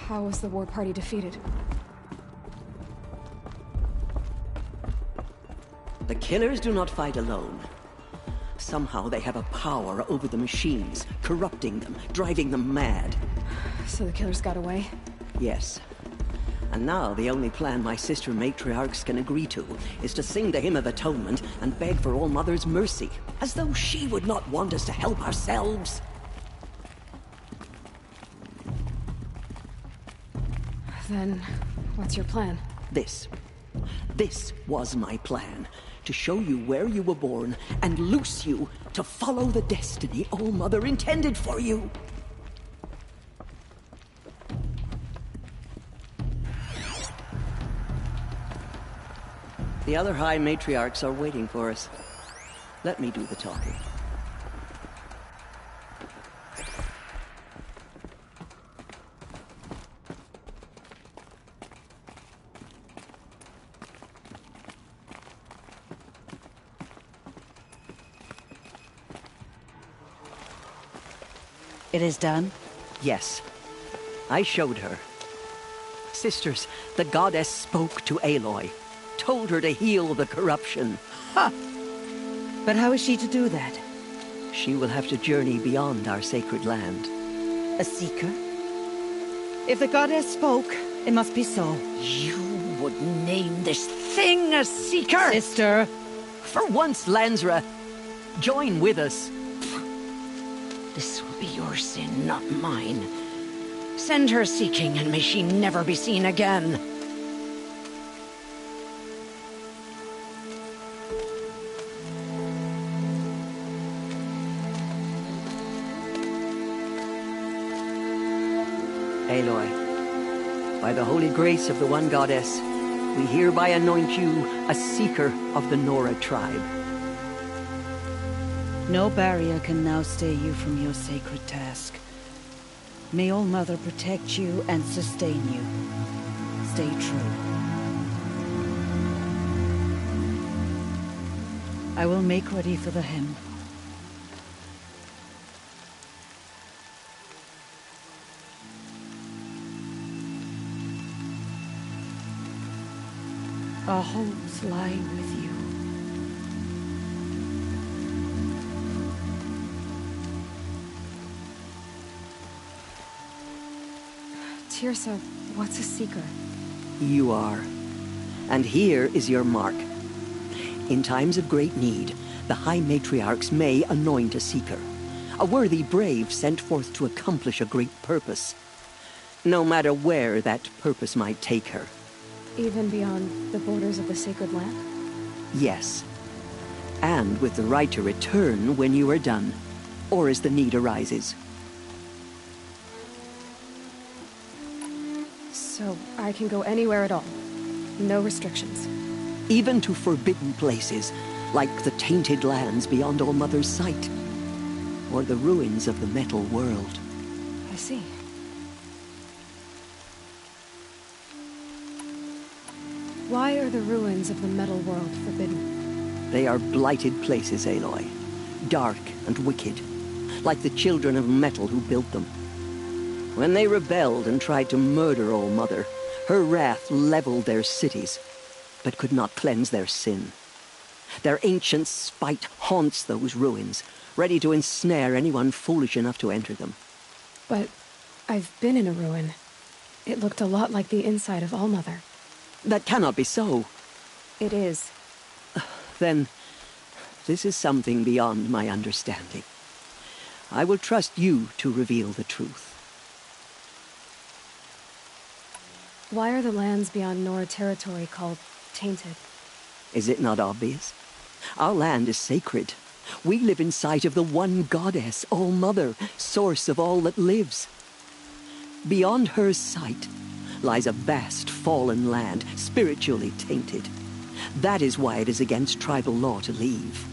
How was the war party defeated? The killers do not fight alone. Somehow they have a power over the machines, corrupting them, driving them mad. So the killers got away? Yes. And now the only plan my sister matriarchs can agree to is to sing the Hymn of Atonement and beg for All Mother's mercy, as though she would not want us to help ourselves. Then, what's your plan? This was my plan. To show you where you were born and loose you to follow the destiny All Mother intended for you. The other High Matriarchs are waiting for us. Let me do the talking. It is done? Yes. I showed her. Sisters, the goddess spoke to Aloy. Told her to heal the corruption. Ha! But how is she to do that? She will have to journey beyond our sacred land. A seeker? If the goddess spoke, it must be so. You would name this thing a seeker? Sister! For once, Lansra, join with us. This will be your sin, not mine. Send her seeking, and may she never be seen again. Aloy, by the holy grace of the One Goddess, we hereby anoint you a seeker of the Nora tribe. No barrier can now stay you from your sacred task. May All Mother protect you and sustain you. Stay true. I will make ready for the hymn. Our hopes lie with you. Tirsa, what's a seeker? You are. And here is your mark. In times of great need, the High Matriarchs may anoint a seeker. A worthy brave sent forth to accomplish a great purpose. No matter where that purpose might take her. Even beyond the borders of the sacred land? Yes. And with the right to return when you are done, or as the need arises. So I can go anywhere at all? No restrictions? Even to forbidden places, like the tainted lands beyond All Mother's sight. Or the ruins of the metal world. I see. Why are the ruins of the metal world forbidden? They are blighted places, Aloy. Dark and wicked. Like the children of metal who built them. When they rebelled and tried to murder All Mother, her wrath leveled their cities, but could not cleanse their sin. Their ancient spite haunts those ruins, ready to ensnare anyone foolish enough to enter them. But I've been in a ruin. It looked a lot like the inside of All Mother. That cannot be so. It is. Then, this is something beyond my understanding. I will trust you to reveal the truth. Why are the lands beyond Nora territory called tainted? Is it not obvious? Our land is sacred. We live in sight of the One Goddess, All Mother, source of all that lives. Beyond her sight lies a vast fallen land, spiritually tainted. That is why it is against tribal law to leave.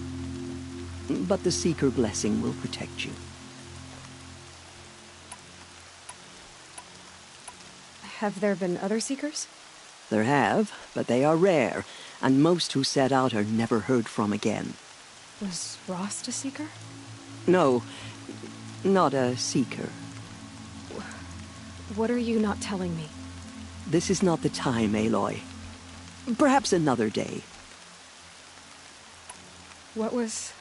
But the Seeker blessing will protect you. Have there been other Seekers? There have, but they are rare, and most who set out are never heard from again. Was Rost a Seeker? No, not a Seeker. What are you not telling me? This is not the time, Aloy. Perhaps another day. What was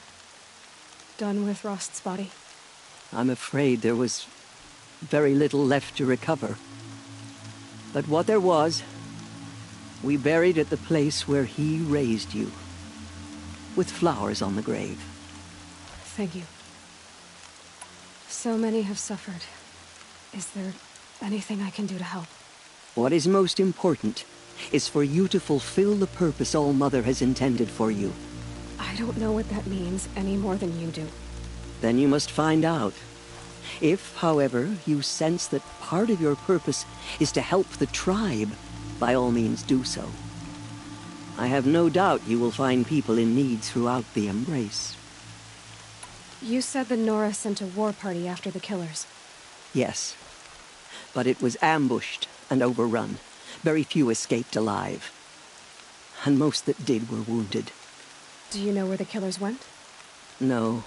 done with Rost's body? I'm afraid there was very little left to recover. But what there was, we buried at the place where he raised you, with flowers on the grave. Thank you. So many have suffered. Is there anything I can do to help? What is most important is for you to fulfill the purpose All-Mother has intended for you. I don't know what that means any more than you do. Then you must find out. If, however, you sense that part of your purpose is to help the tribe, by all means do so. I have no doubt you will find people in need throughout the Embrace. You said the Nora sent a war party after the killers. Yes. But it was ambushed and overrun. Very few escaped alive. And most that did were wounded. Do you know where the killers went? No.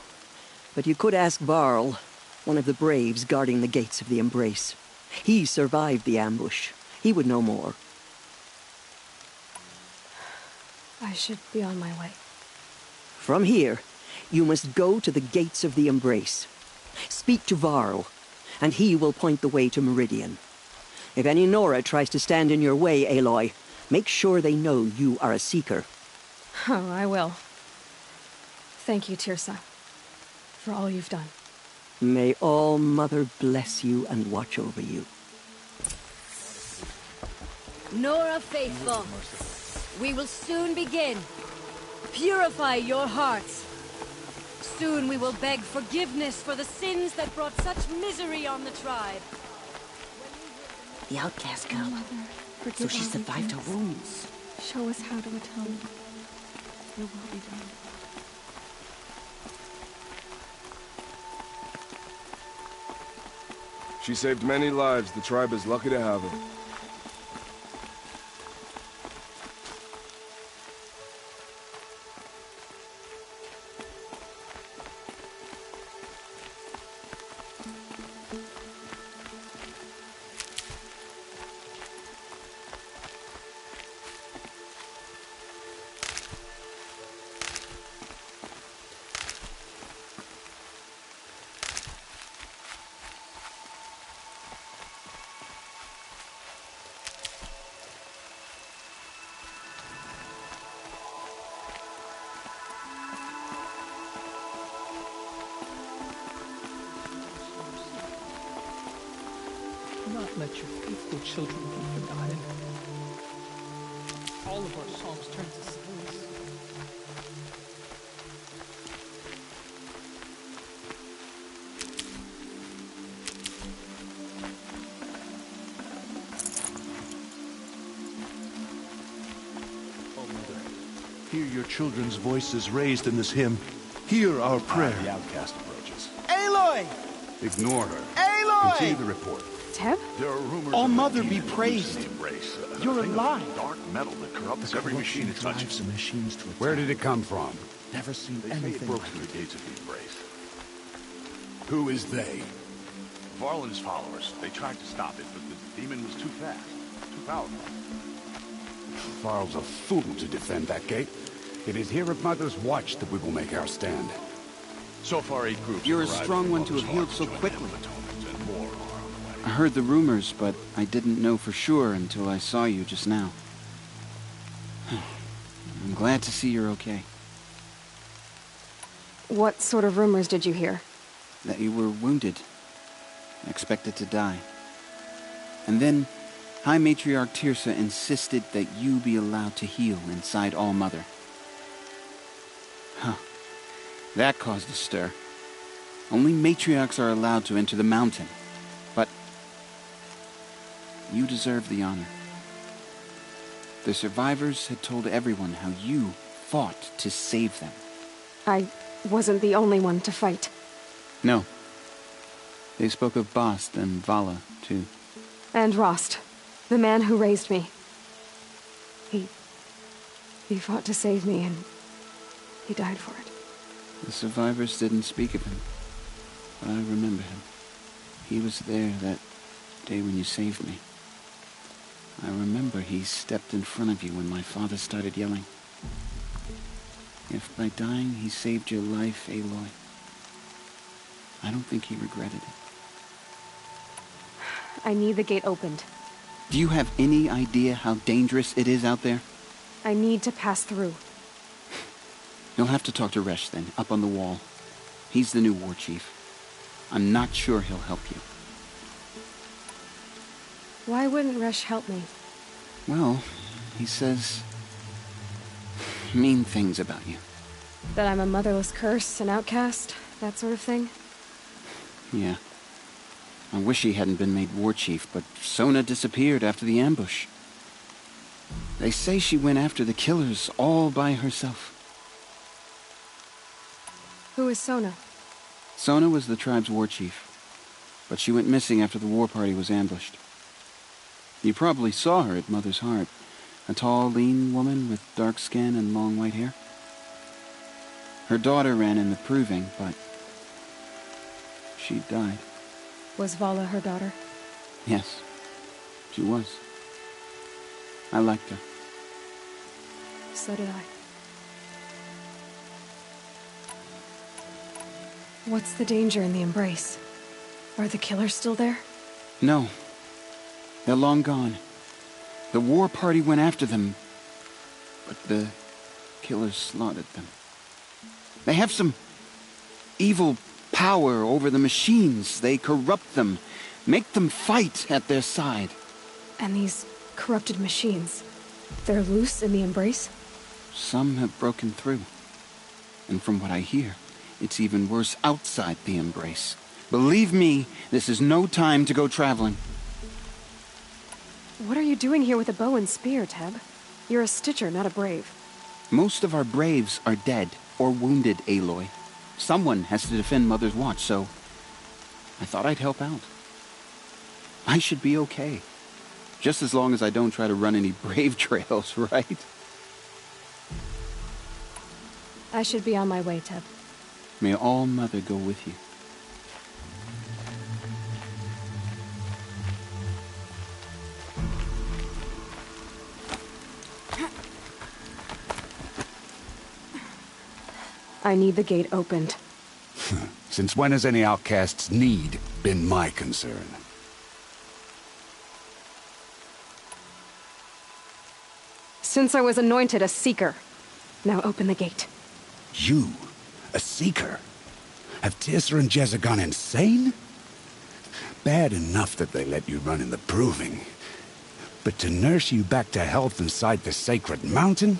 But you could ask Varl, one of the braves guarding the gates of the Embrace. He survived the ambush. He would know more. I should be on my way. From here, you must go to the gates of the Embrace. Speak to Varl, and he will point the way to Meridian. If any Nora tries to stand in your way, Aloy, make sure they know you are a Seeker. Oh, I will. Thank you, Tirsa, for all you've done. May All-Mother bless you and watch over you. Nora faithful, we will soon begin. Purify your hearts. Soon we will beg forgiveness for the sins that brought such misery on the tribe. The outcast girl. So she survived her wounds. Show us how to atone. Your will be done. She saved many lives. The tribe is lucky to have her. Not let your faithful children be forgotten. All of our songs turn to silence. Oh, Mother, hear your children's voices raised in this hymn. Hear our prayer. The outcast approaches. Aloy! Ignore her. Aloy! Continue the report. Teb? There are rumors All of Mother a be demon praised. loose in the Embrace. You're A thing of alive. Dark metal that corrupts every machine it touches. The machines to Where did it come from? Never seen They say it anything broke like through it. the gates of the Embrace. Who is they? Varl and his followers. They tried to stop it, but the demon was too fast. Too powerful. Varl's a fool to defend that gate. It is here at Mother's watch that we will make our stand. So far, 8 groups. You're a have arrived strong from one to Mother's have healed Heart so to join quickly. Hymn of Atonement, and more are on the way. I heard the rumors, but I didn't know for sure until I saw you just now. I'm glad to see you're okay. What sort of rumors did you hear? That you were wounded, expected to die. And then, High Matriarch Tirsa insisted that you be allowed to heal inside All-Mother. Huh. That caused a stir. Only matriarchs are allowed to enter the mountain. But you deserve the honor. The survivors had told everyone how you fought to save them. I wasn't the only one to fight. No. They spoke of Bast and Vala, too. And Rost, the man who raised me. He fought to save me, and he died for it. The survivors didn't speak of him, but I remember him. He was there that day when you saved me. I remember he stepped in front of you when my father started yelling. If by dying he saved your life, Aloy, I don't think he regretted it. I need the gate opened. Do you have any idea how dangerous it is out there? I need to pass through. You'll have to talk to Resh then, up on the wall. He's the new war chief. I'm not sure he'll help you. Why wouldn't Resh help me? Well, he says mean things about you. That I'm a motherless curse, an outcast, that sort of thing? Yeah. I wish he hadn't been made war chief, but Sona disappeared after the ambush. They say she went after the killers all by herself. Who is Sona? Sona was the tribe's war chief, but she went missing after the war party was ambushed. You probably saw her at Mother's Heart, a tall, lean woman with dark skin and long white hair. Her daughter ran in the proving, but she died. Was Vala her daughter? Yes, she was. I liked her. So did I. What's the danger in the embrace? Are the killers still there? No. They're long gone. The war party went after them, but the killers slaughtered them. They have some evil power over the machines. They corrupt them, make them fight at their side. And these corrupted machines, they're loose in the embrace? Some have broken through. And from what I hear, it's even worse outside the embrace. Believe me, this is no time to go traveling. What are you doing here with a bow and spear, Teb? You're a Stitcher, not a Brave. Most of our Braves are dead or wounded, Aloy. Someone has to defend Mother's Watch, so I thought I'd help out. I should be okay. Just as long as I don't try to run any Brave trails, right? I should be on my way, Teb. May All Mother go with you. I need the gate opened. Since when has any outcast's need been my concern? Since I was anointed a Seeker. Now open the gate. You? A Seeker? Have Teersa and Jezza gone insane? Bad enough that they let you run in the Proving. But to nurse you back to health inside the sacred mountain?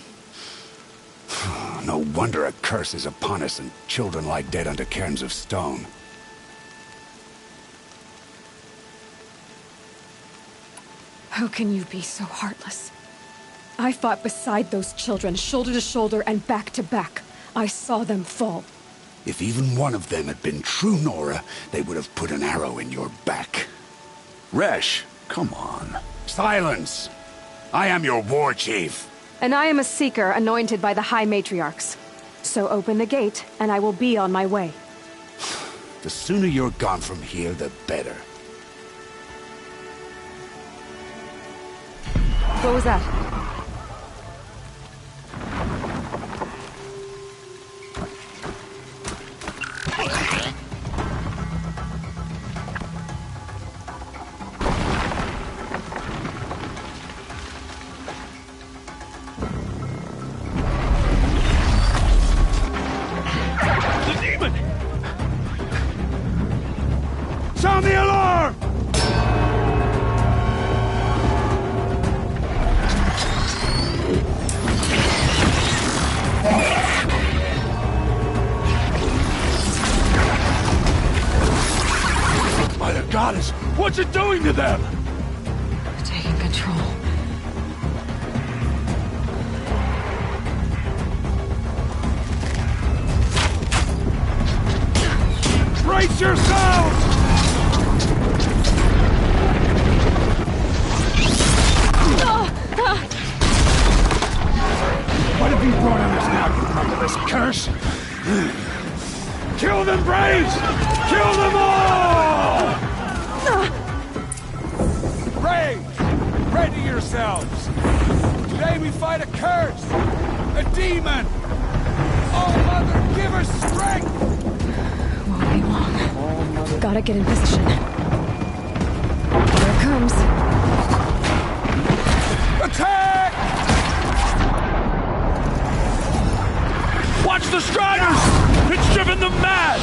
No wonder a curse is upon us and children lie dead under cairns of stone. How can you be so heartless? I fought beside those children, shoulder to shoulder and back to back. I saw them fall. If even one of them had been true Nora, they would have put an arrow in your back. Resh, come on. Silence! I am your war chief. And I am a Seeker anointed by the High Matriarchs. So open the gate, and I will be on my way. The sooner you're gone from here, the better. What was that? Sound the alarm! By the goddess, what's it doing to them? Taking control. Brace yourselves! What have you brought on us now, you motherless curse? Kill them, Braves! Kill them all! Rage! Ready yourselves! Today we fight a curse! A demon! Oh, Mother, give her strength! Won't be long. Gotta get in position. Here it comes. Attack! Watch the Striders! It's driven them mad!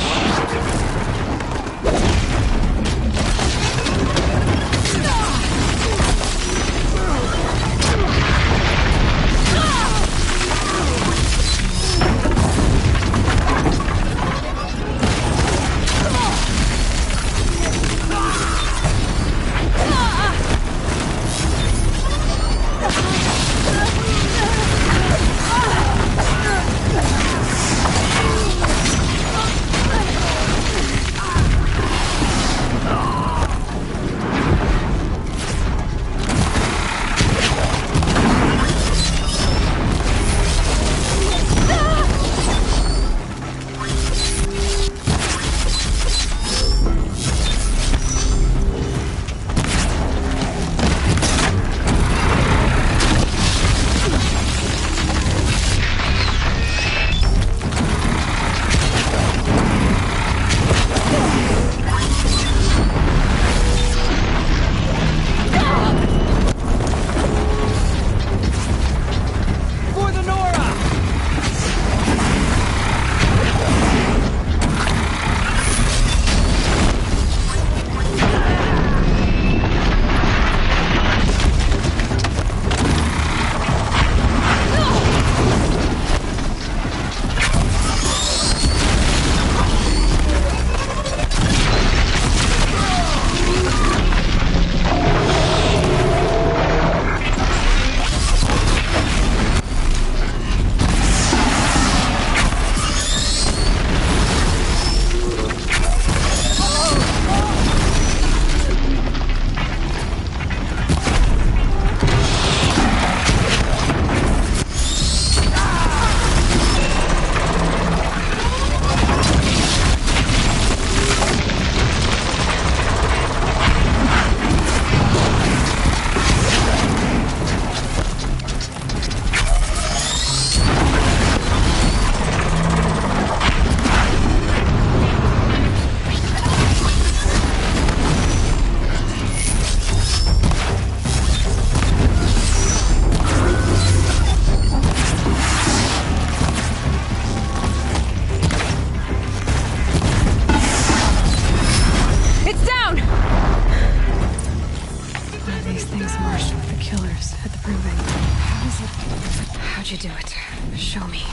How'd you do it? Show me.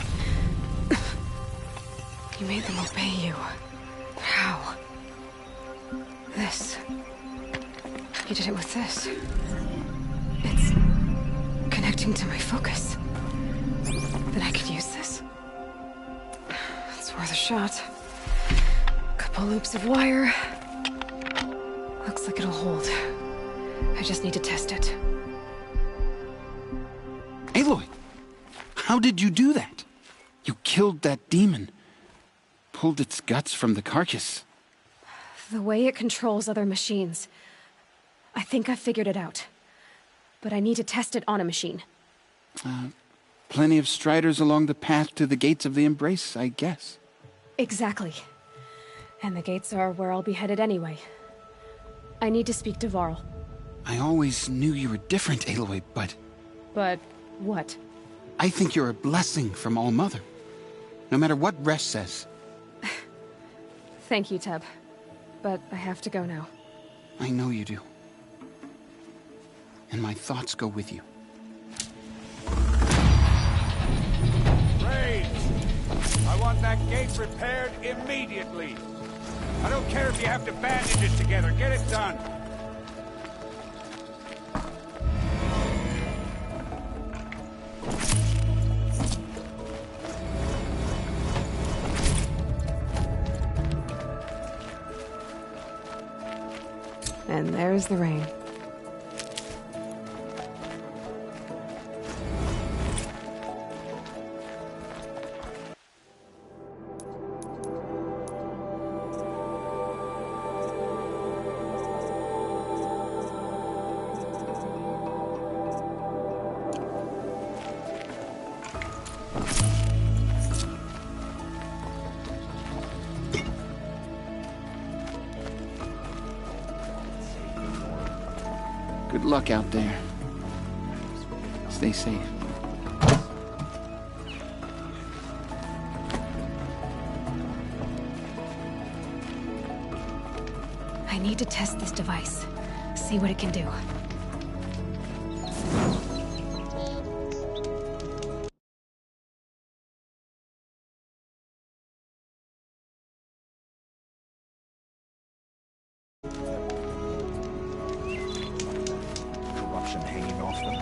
You made them obey you. How? This. You did it with this. It's connecting to my focus. Then I could use this. It's worth a shot. Couple loops of wire. Looks like it'll hold. I just need to test it. Aloy! How did you do that? You killed that demon. Pulled its guts from the carcass. The way it controls other machines. I think I figured it out. But I need to test it on a machine. Plenty of striders along the path to the gates of the Embrace, I guess. Exactly. And the gates are where I'll be headed anyway. I need to speak to Varl. I always knew you were different, Aloy, but... But what? I think you're a blessing from All-Mother. No matter what Resh says. Thank you, Teb. But I have to go now. I know you do. And my thoughts go with you. Braves! I want that gate repaired immediately. I don't care if you have to bandage it together. Get it done. And there's the rain. Good luck out there. Stay safe. I need to test this device. See what it can do. Corruption hanging off them.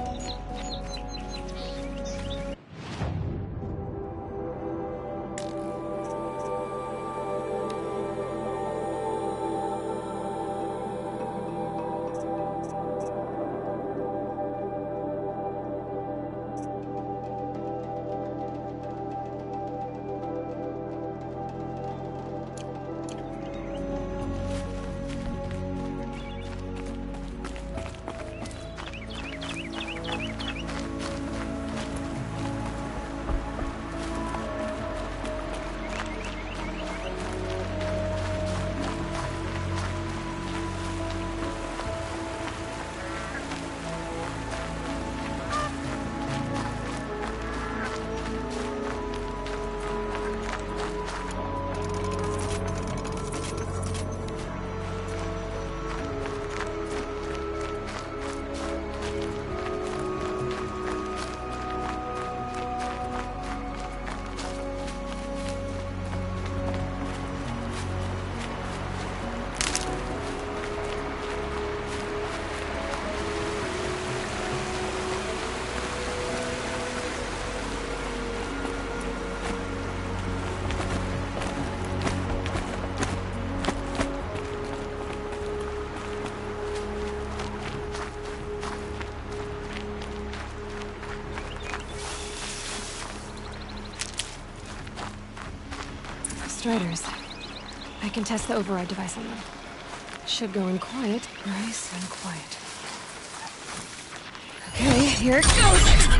Striders. I can test the override device on them. Should go in quiet. Nice and quiet. Okay, here it goes!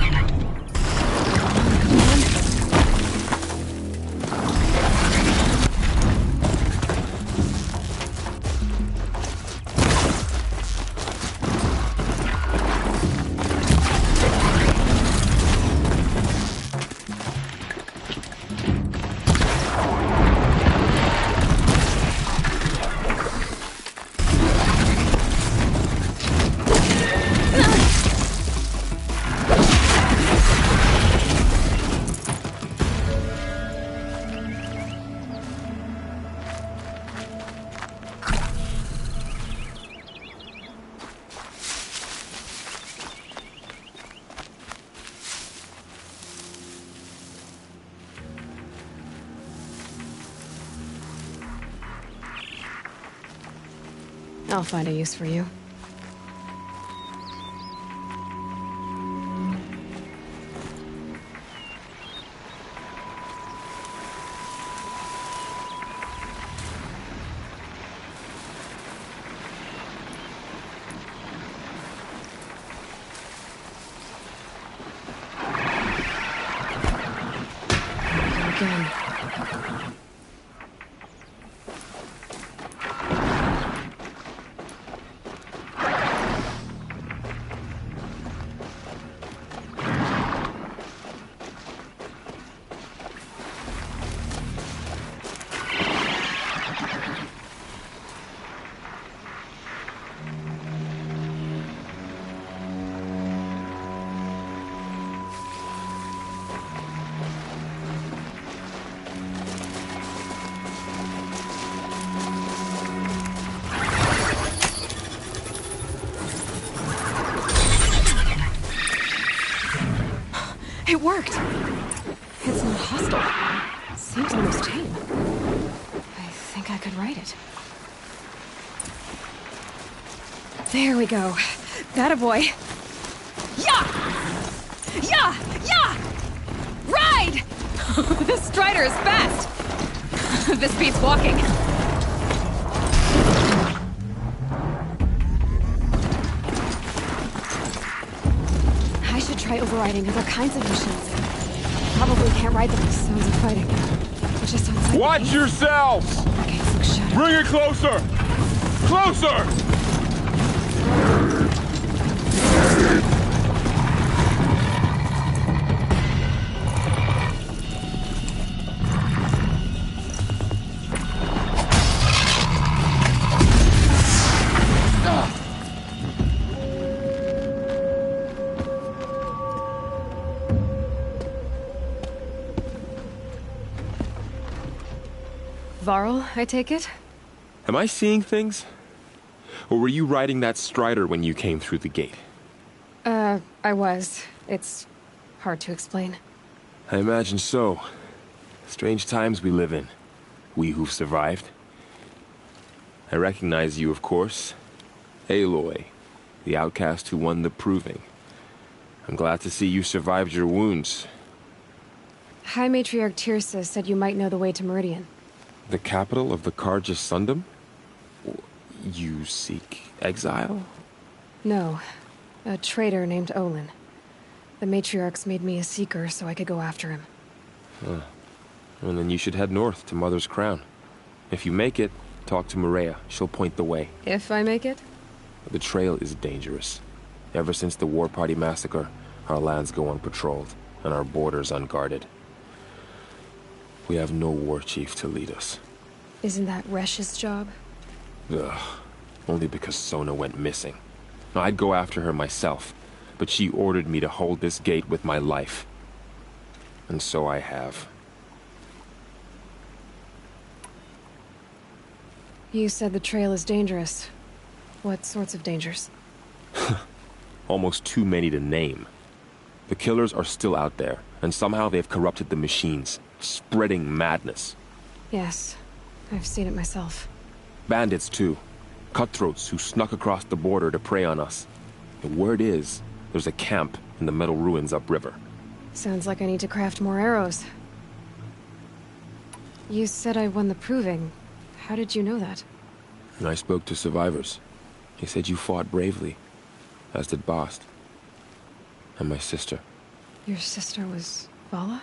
I'll find a use for you. Again. It worked! It's not hostile. Seems almost tame. I think I could write it. There we go. That a boy. Yeah! Yeah! Yeah! Ride! This Strider is fast! This beats walking. I should try overriding other kinds of machines. Probably can't ride them with sounds of fighting. But just outside. Watch yourselves! Gates look shut. Bring it closer! Closer! Varl, I take it? Am I seeing things? Or were you riding that strider when you came through the gate? I was. It's hard to explain. I imagine so. Strange times we live in. We who've survived. I recognize you, of course. Aloy, the outcast who won the proving. I'm glad to see you survived your wounds. High Matriarch Tirsa said you might know the way to Meridian. The capital of the Carja Sundom? You seek exile? No. A traitor named Olin. The Matriarchs made me a seeker so I could go after him. Huh. Well, then you should head north to Mother's Crown. If you make it, talk to Maria. She'll point the way. If I make it? The trail is dangerous. Ever since the War Party massacre, our lands go unpatrolled, and our borders unguarded. We have no war chief to lead us. Isn't that Resh's job? Ugh. Only because Sona went missing. I'd go after her myself, but she ordered me to hold this gate with my life. And so I have. You said the trail is dangerous. What sorts of dangers? Almost too many to name. The killers are still out there, and somehow they've corrupted the machines, spreading madness. Yes, I've seen it myself. Bandits, too. Cutthroats who snuck across the border to prey on us. The word is, there's a camp in the metal ruins upriver. Sounds like I need to craft more arrows. You said I won the proving. How did you know that? I spoke to survivors. They said you fought bravely, as did Bast. And my sister. Your sister was Vala?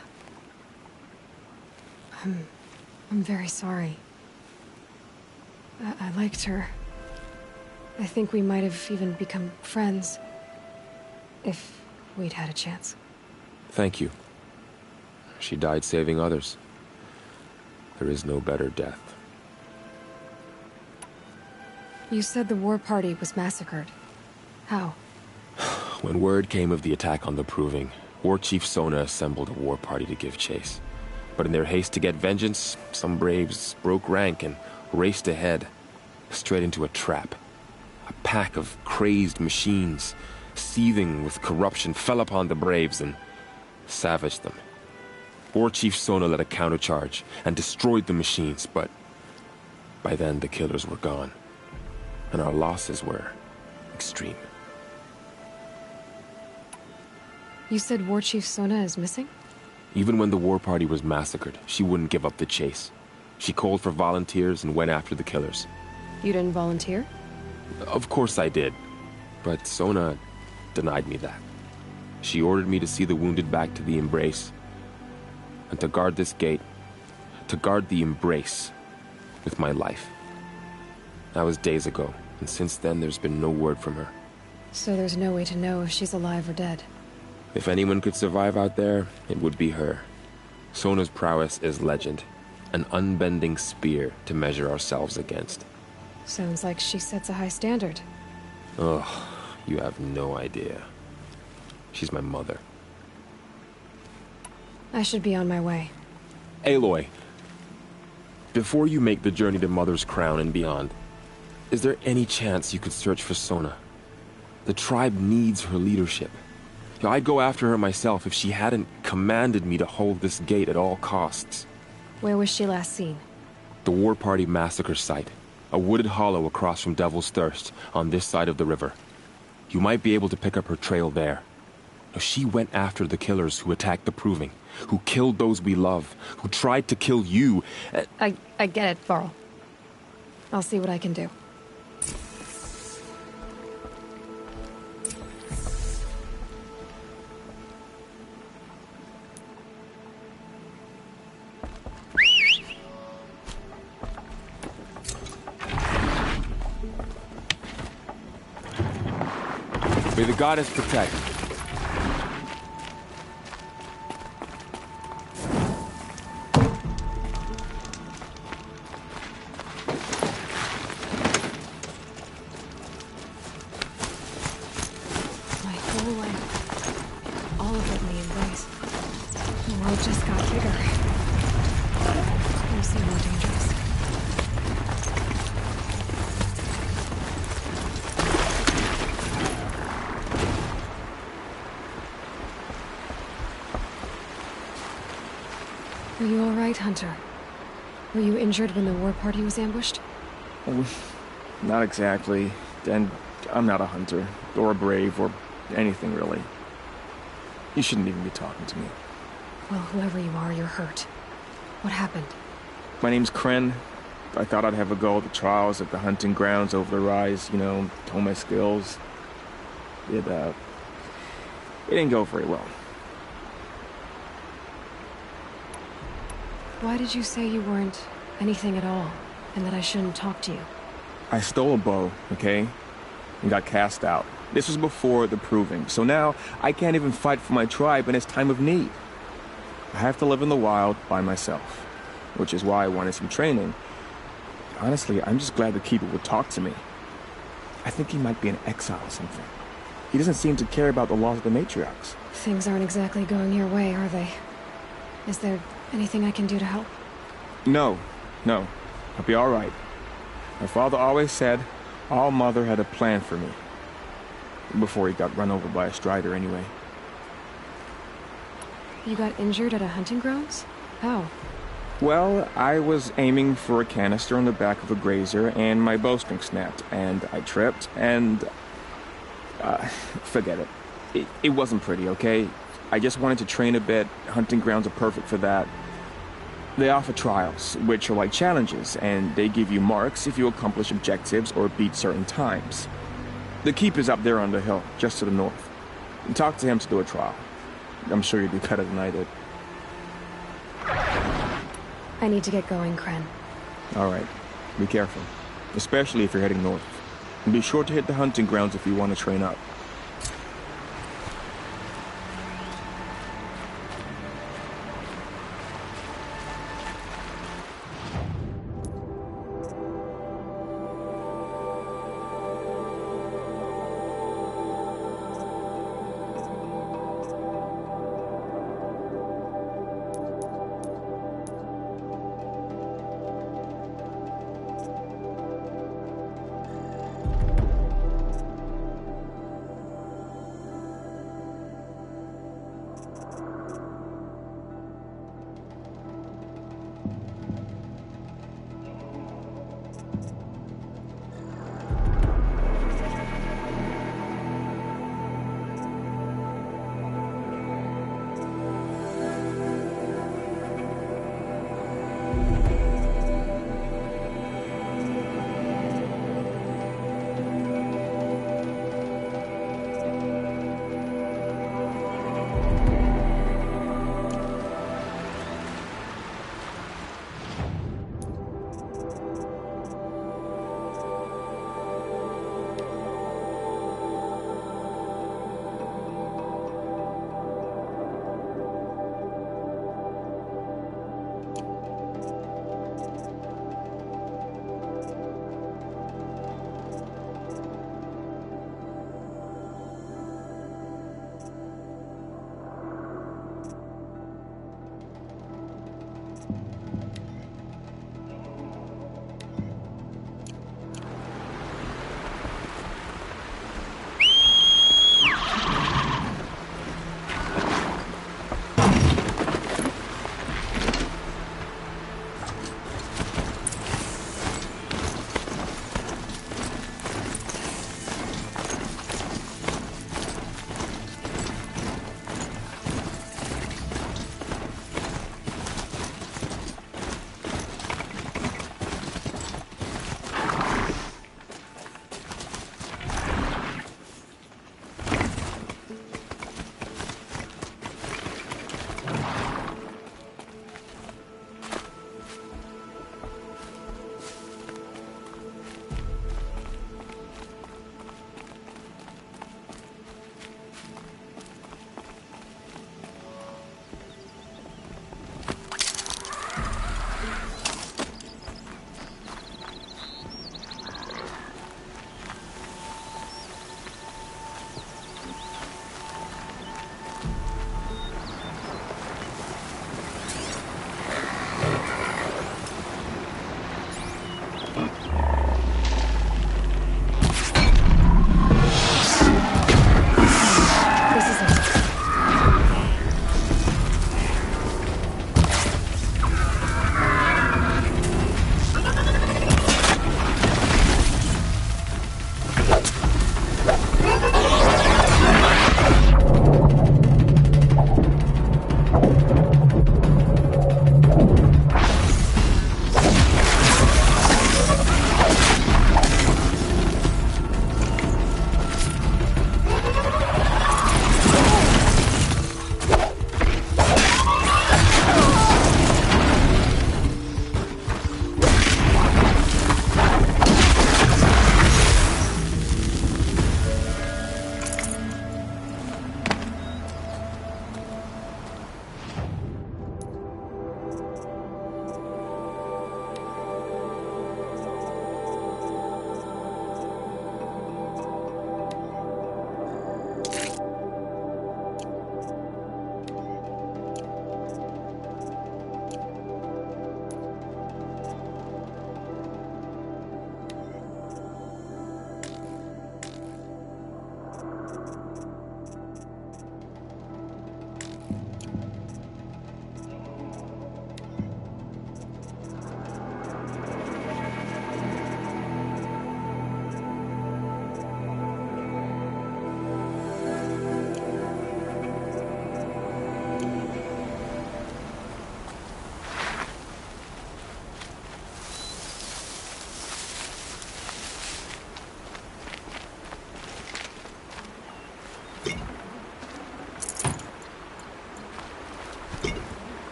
I'm very sorry. I liked her. I think we might have even become friends. If we'd had a chance. Thank you. She died saving others. There is no better death. You said the war party was massacred. How? When word came of the attack on the Proving, War Chief Sona assembled a war party to give chase. But in their haste to get vengeance, some braves broke rank and raced ahead, straight into a trap. A pack of crazed machines, seething with corruption, fell upon the braves and savaged them. War Chief Sona led a countercharge and destroyed the machines, but by then the killers were gone, and our losses were extreme. You said War Chief Sona is missing? Even when the war party was massacred, she wouldn't give up the chase. She called for volunteers and went after the killers. You didn't volunteer? Of course I did, but Sona denied me that. She ordered me to see the wounded back to the Embrace, and to guard this gate, to guard the Embrace with my life. That was days ago, and since then there's been no word from her. So there's no way to know if she's alive or dead. If anyone could survive out there, it would be her. Sona's prowess is legend, an unbending spear to measure ourselves against. Sounds like she sets a high standard. Ugh, you have no idea. She's my mother. I should be on my way. Aloy, before you make the journey to Mother's Crown and beyond, is there any chance you could search for Sona? The tribe needs her leadership. I'd go after her myself if she hadn't commanded me to hold this gate at all costs. Where was she last seen? The War Party massacre site. A wooded hollow across from Devil's Thirst, on this side of the river. You might be able to pick up her trail there. She went after the killers who attacked the Proving, who killed those we love, who tried to kill you. I get it, Varl. I'll see what I can do. May the goddess protect. My whole life, all of it in the embrace. The world just got bigger. You seem more dangerous. Are you all right, Hunter? Were you injured when the war party was ambushed? Not exactly. And I'm not a hunter, or a brave, or anything really. You shouldn't even be talking to me. Well, whoever you are, you're hurt. What happened? My name's Kren. I thought I'd have a go at the trials at the hunting grounds over the rise, you know, hone my skills. It didn't go very well. Why did you say you weren't anything at all, and that I shouldn't talk to you? I stole a bow, okay? And got cast out. This was before the proving, so now I can't even fight for my tribe in its time of need. I have to live in the wild by myself, which is why I wanted some training. Honestly, I'm just glad the Keeper would talk to me. I think he might be in exile or something. He doesn't seem to care about the laws of the matriarchs. Things aren't exactly going your way, are they? Is there anything I can do to help? No. I'll be all right. My father always said All Mother had a plan for me. Before he got run over by a strider, anyway. You got injured at a hunting grounds? How? Well, I was aiming for a canister on the back of a grazer, and my bowstring snapped, and I tripped, and... forget it. It wasn't pretty, okay? I just wanted to train a bit. Hunting grounds are perfect for that. They offer trials, which are like challenges, and they give you marks if you accomplish objectives or beat certain times. The Keeper's up there on the hill, just to the north. Talk to him to do a trial. I'm sure you'd do better than I did. I need to get going, Kren. All right. Be careful. Especially if you're heading north. And be sure to hit the hunting grounds if you want to train up.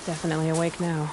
Definitely awake now.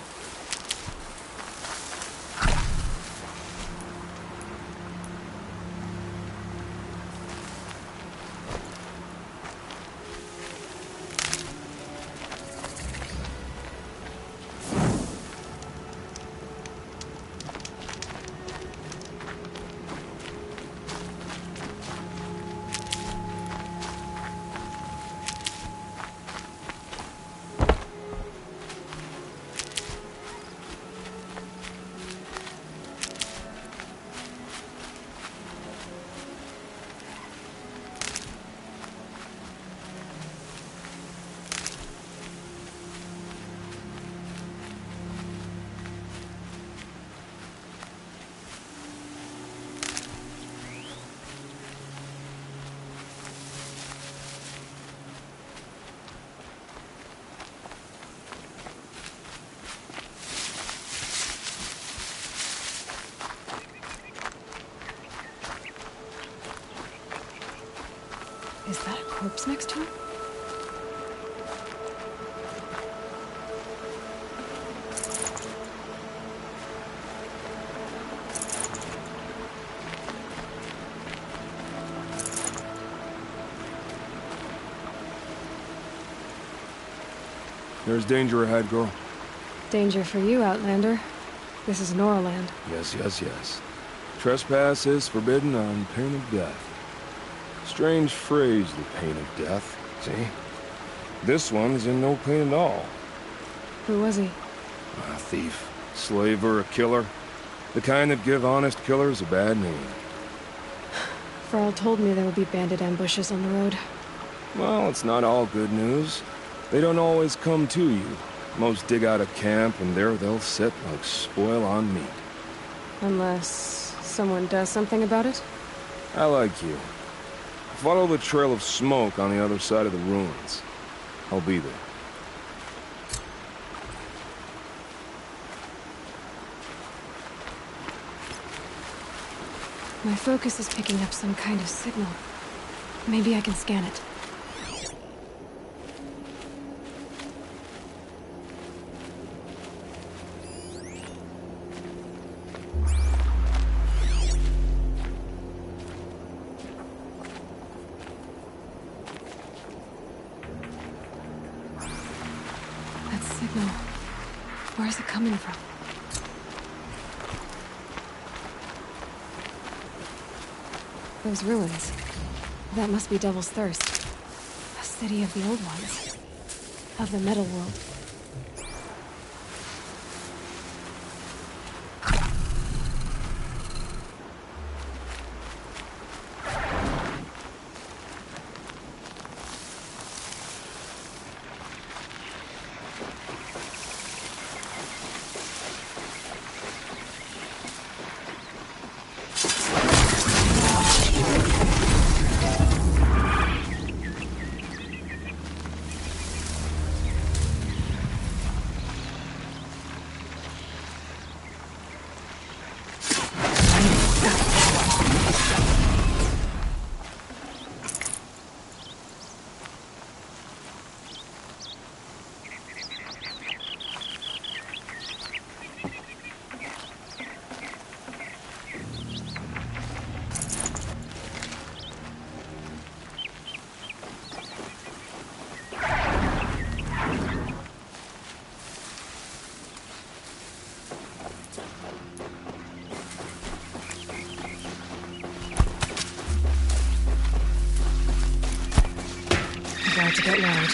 Is that a corpse next to him? There's danger ahead, girl. Danger for you, Outlander. This is Norland. Yes, yes, yes. Trespass is forbidden on pain of death. Strange phrase, the pain of death. See? This one's in no pain at all. Who was he? A thief, slaver, a killer. The kind that give honest killers a bad name. Farrell told me there would be bandit ambushes on the road. Well, it's not all good news. They don't always come to you. Most dig out a camp, and there they'll sit like spoil on meat. Unless someone does something about it? I like you. Follow the trail of smoke on the other side of the ruins. I'll be there. My focus is picking up some kind of signal. Maybe I can scan it. That signal. Where is it coming from? Those ruins. That must be Devil's Thirst. A city of the old ones. Of the metal world. About to get loud.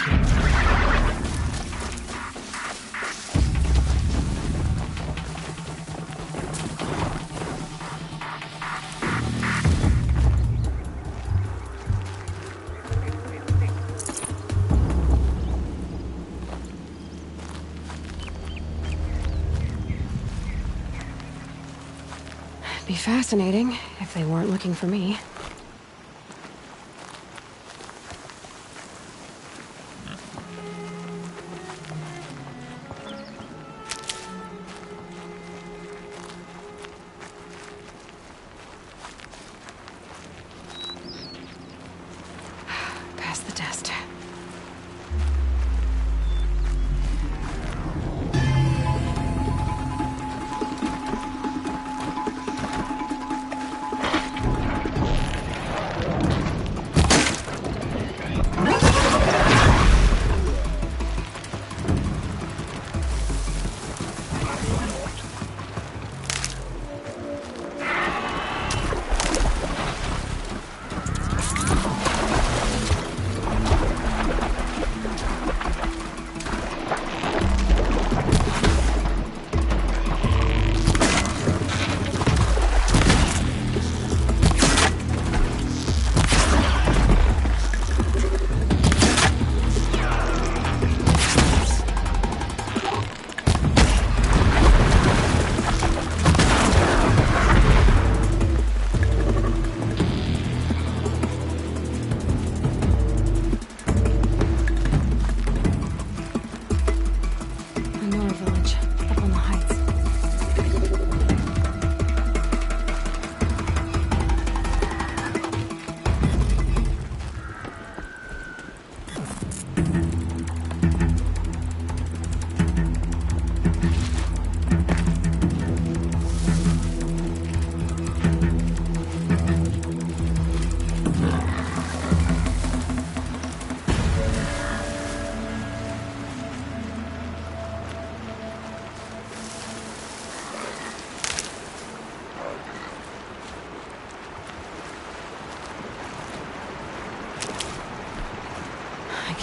Be fascinating if they weren't looking for me. Pass the test.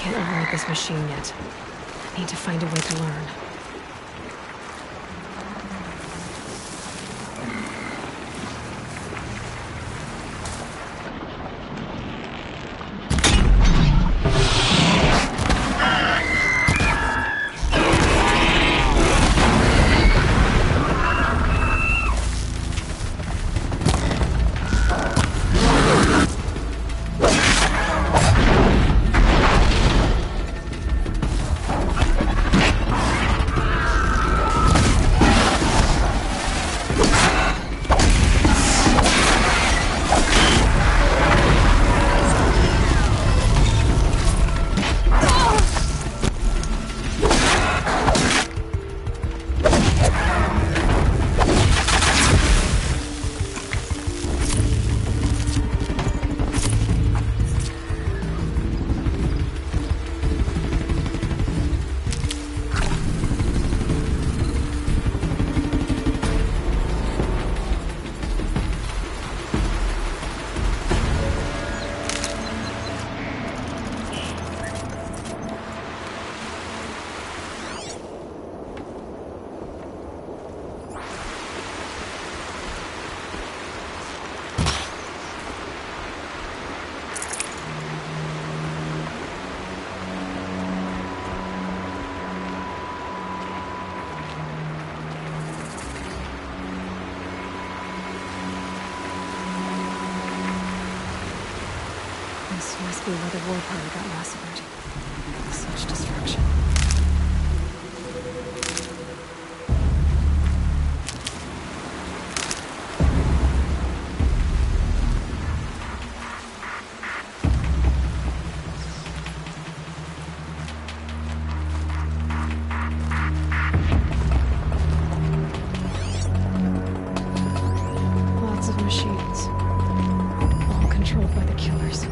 can't override this machine yet. I need to find a way to learn. This must be where the war party got massacred. Such destruction. Lots of machines. All controlled by the killers.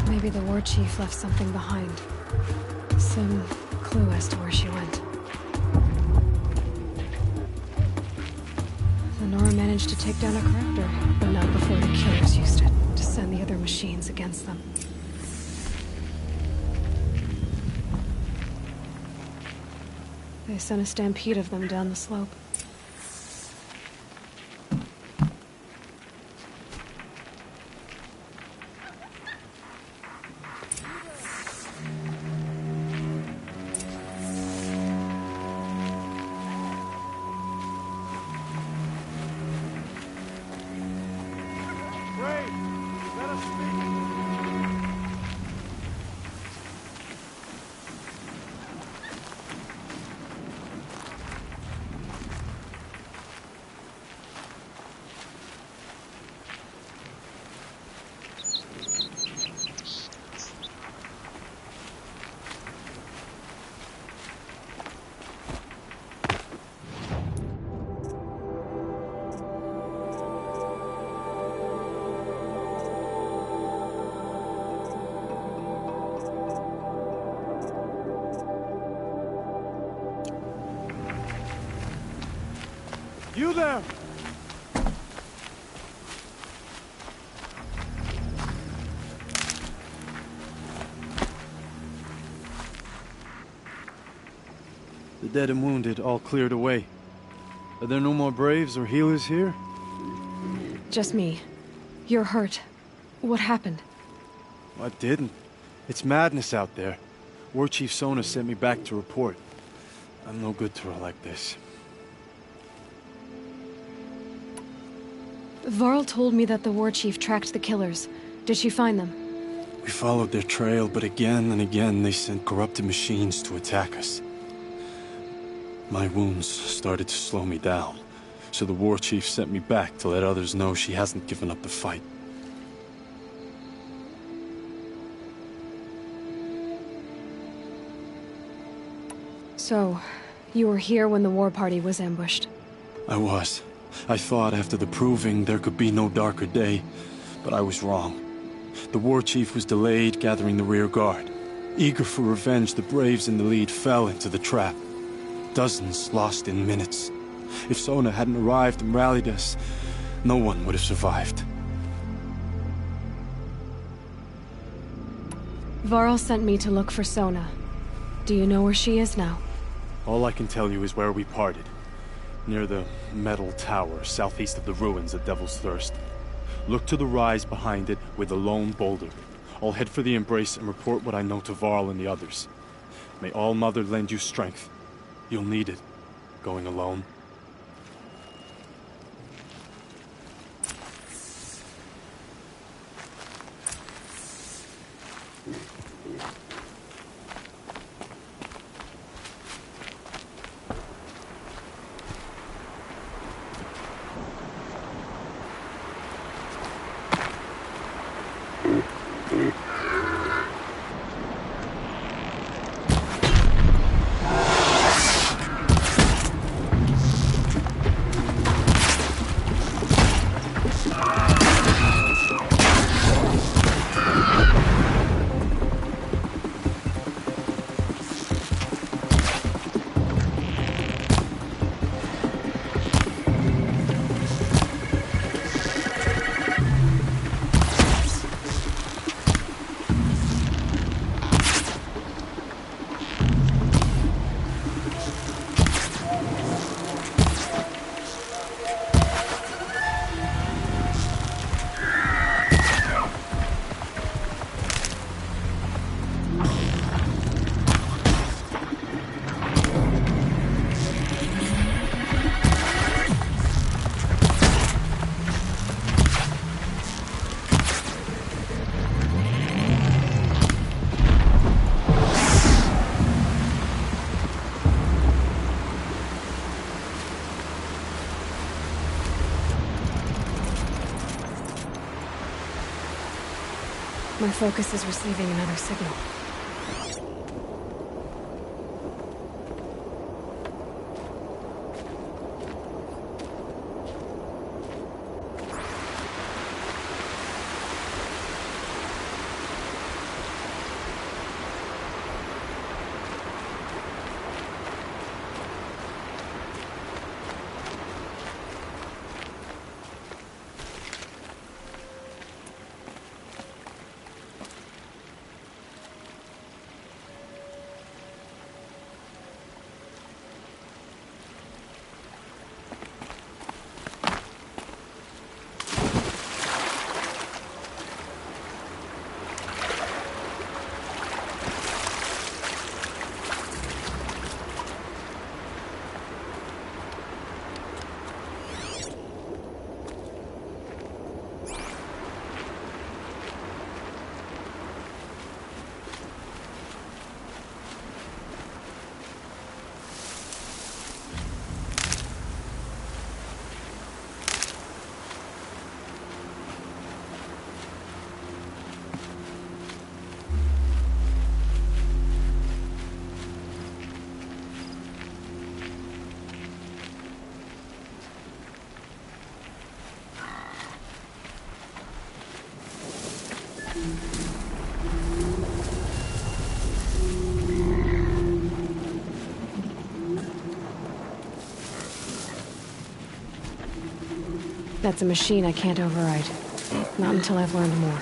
Maybe the war chief left something behind. Some clue as to where she went. Lenora managed to take down a crafter, but not before the killers used it to send the other machines against them. They sent a stampede of them down the slope. You there! The dead and wounded all cleared away. Are there no more braves or healers here? Just me. You're hurt. What happened? I didn't. It's madness out there. War Chief Sona sent me back to report. I'm no good to her like this. Varl told me that the war chief tracked the killers. Did she find them? We followed their trail, but again and again they sent corrupted machines to attack us. My wounds started to slow me down, so the war chief sent me back to let others know she hasn't given up the fight. So, you were here when the war party was ambushed? I was. I thought after the proving there could be no darker day, but I was wrong. The war chief was delayed gathering the rear guard. Eager for revenge, the braves in the lead fell into the trap. Dozens lost in minutes. If Sona hadn't arrived and rallied us, no one would have survived. Varl sent me to look for Sona. Do you know where she is now? All I can tell you is where we parted. Near the metal tower, southeast of the ruins at Devil's Thirst. Look to the rise behind it with a lone boulder. I'll head for the embrace and report what I know to Varl and the others. May All Mother lend you strength. You'll need it, going alone. My focus is receiving another signal. That's a machine I can't override. Not until I've learned more.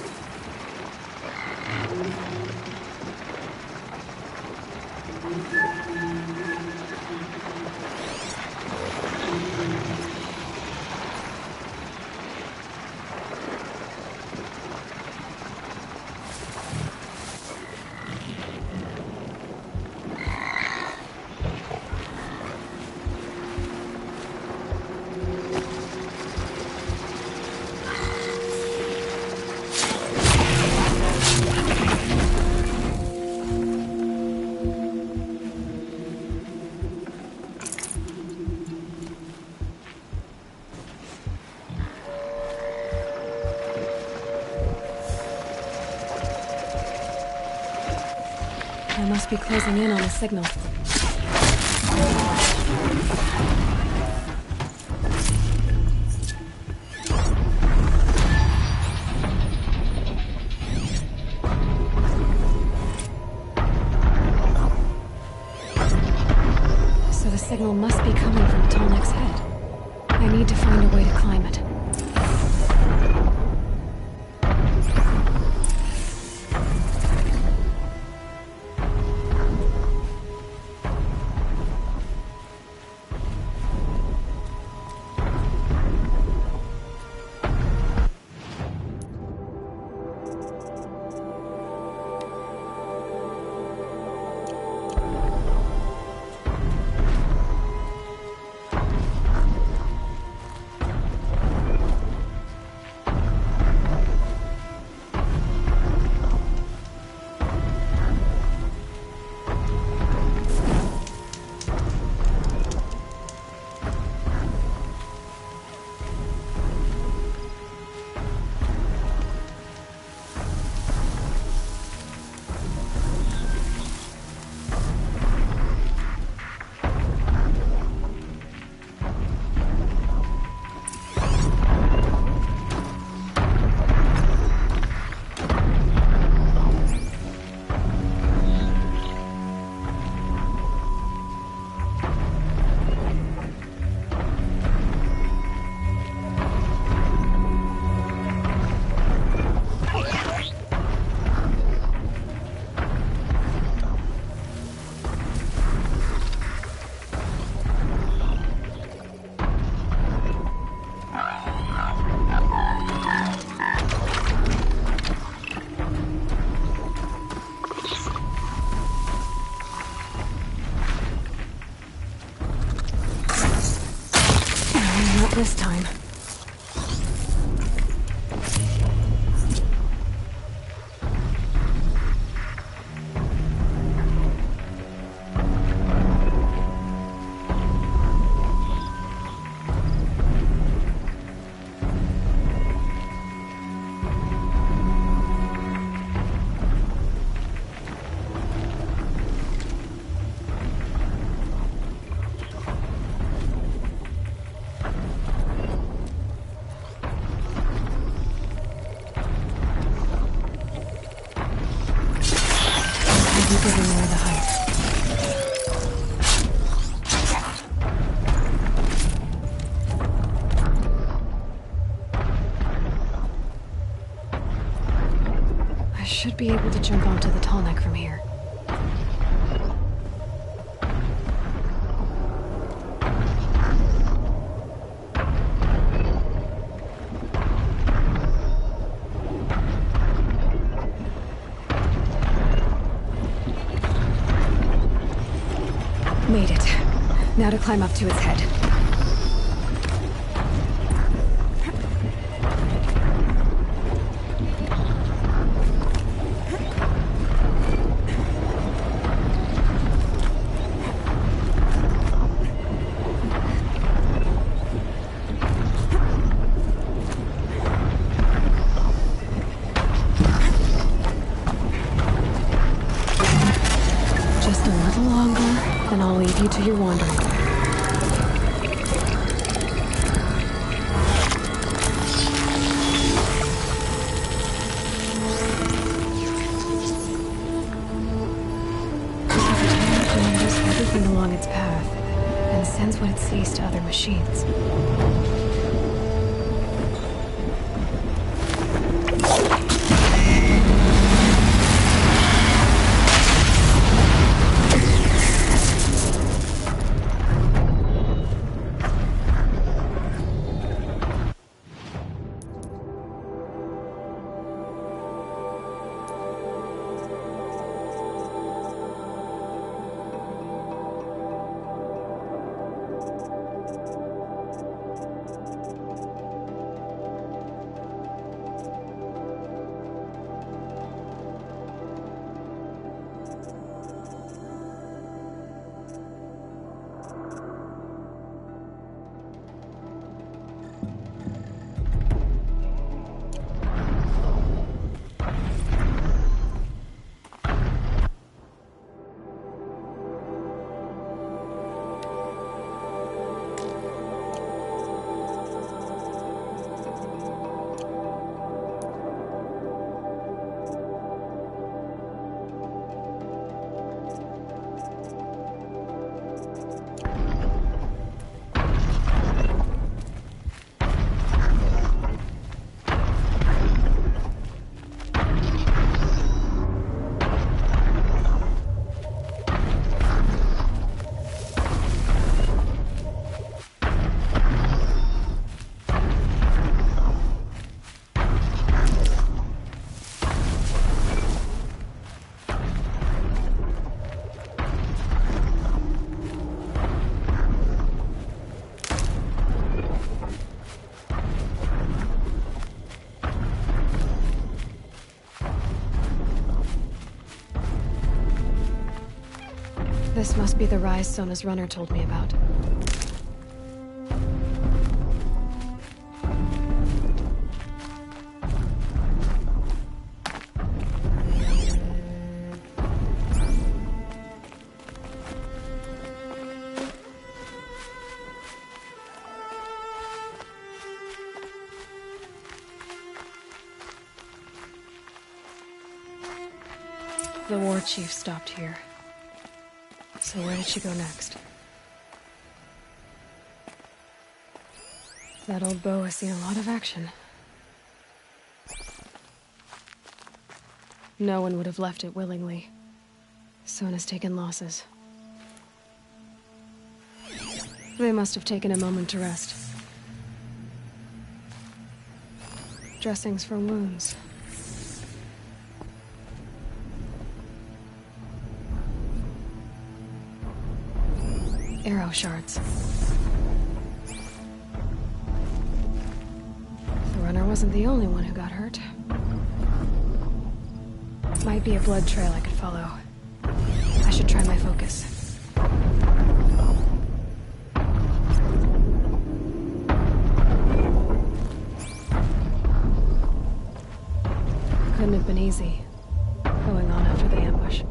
I must be closing in on the signal. signal must be coming from Tallneck's head. I need to find a way to climb it. Not this time. I should be able to jump onto the Tallneck from here. Made it. Now to climb up to its head. Just a little longer, and I'll leave you to your wandering. Remembers everything along its path, and sends what it sees to other machines. This must be the rise Sona's runner told me about. The war chief stopped here. So where did she go next? That old bow has seen a lot of action. No one would have left it willingly. Sona's taken losses. They must have taken a moment to rest. Dressings for wounds. Arrow shards. The runner wasn't the only one who got hurt. Might be a blood trail I could follow. I should try my focus. Couldn't have been easy, going on after the ambush.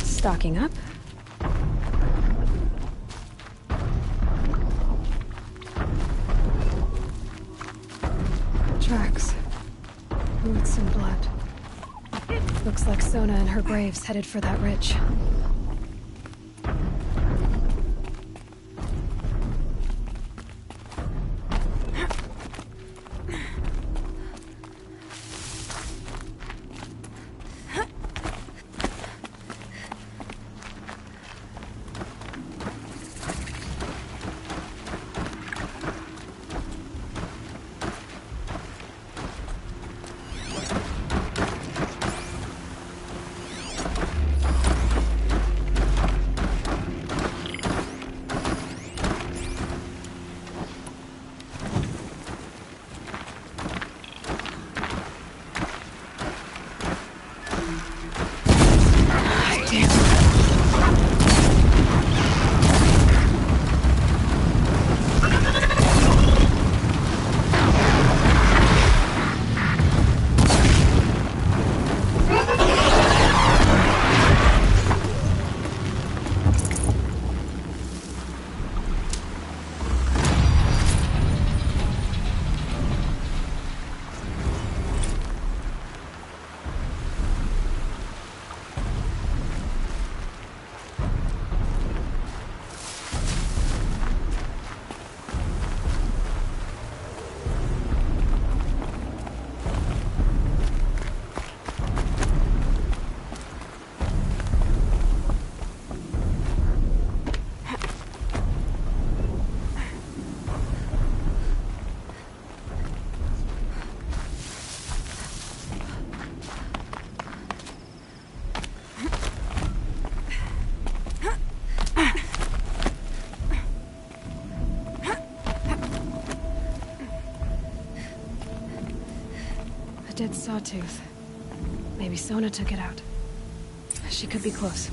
Stocking up. Tracks. Roots and blood. Looks like Sona and her braves headed for that ridge. Dead sawtooth. Maybe Sona took it out. She could be close.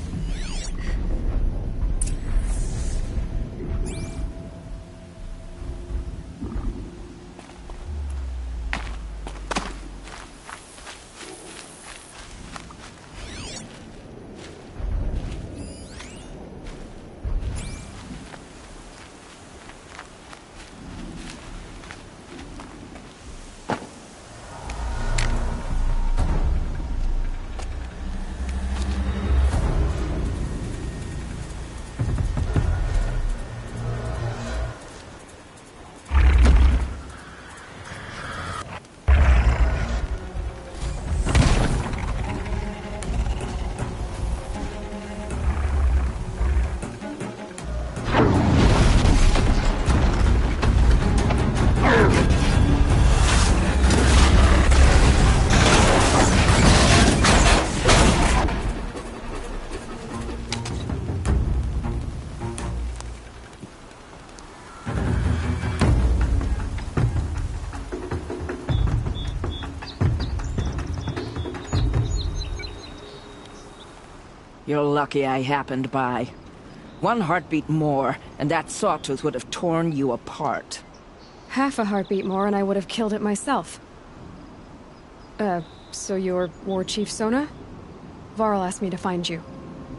You're lucky I happened by. One heartbeat more, and that sawtooth would have torn you apart. Half a heartbeat more and I would have killed it myself. So you're War Chief Sona? Varl asked me to find you.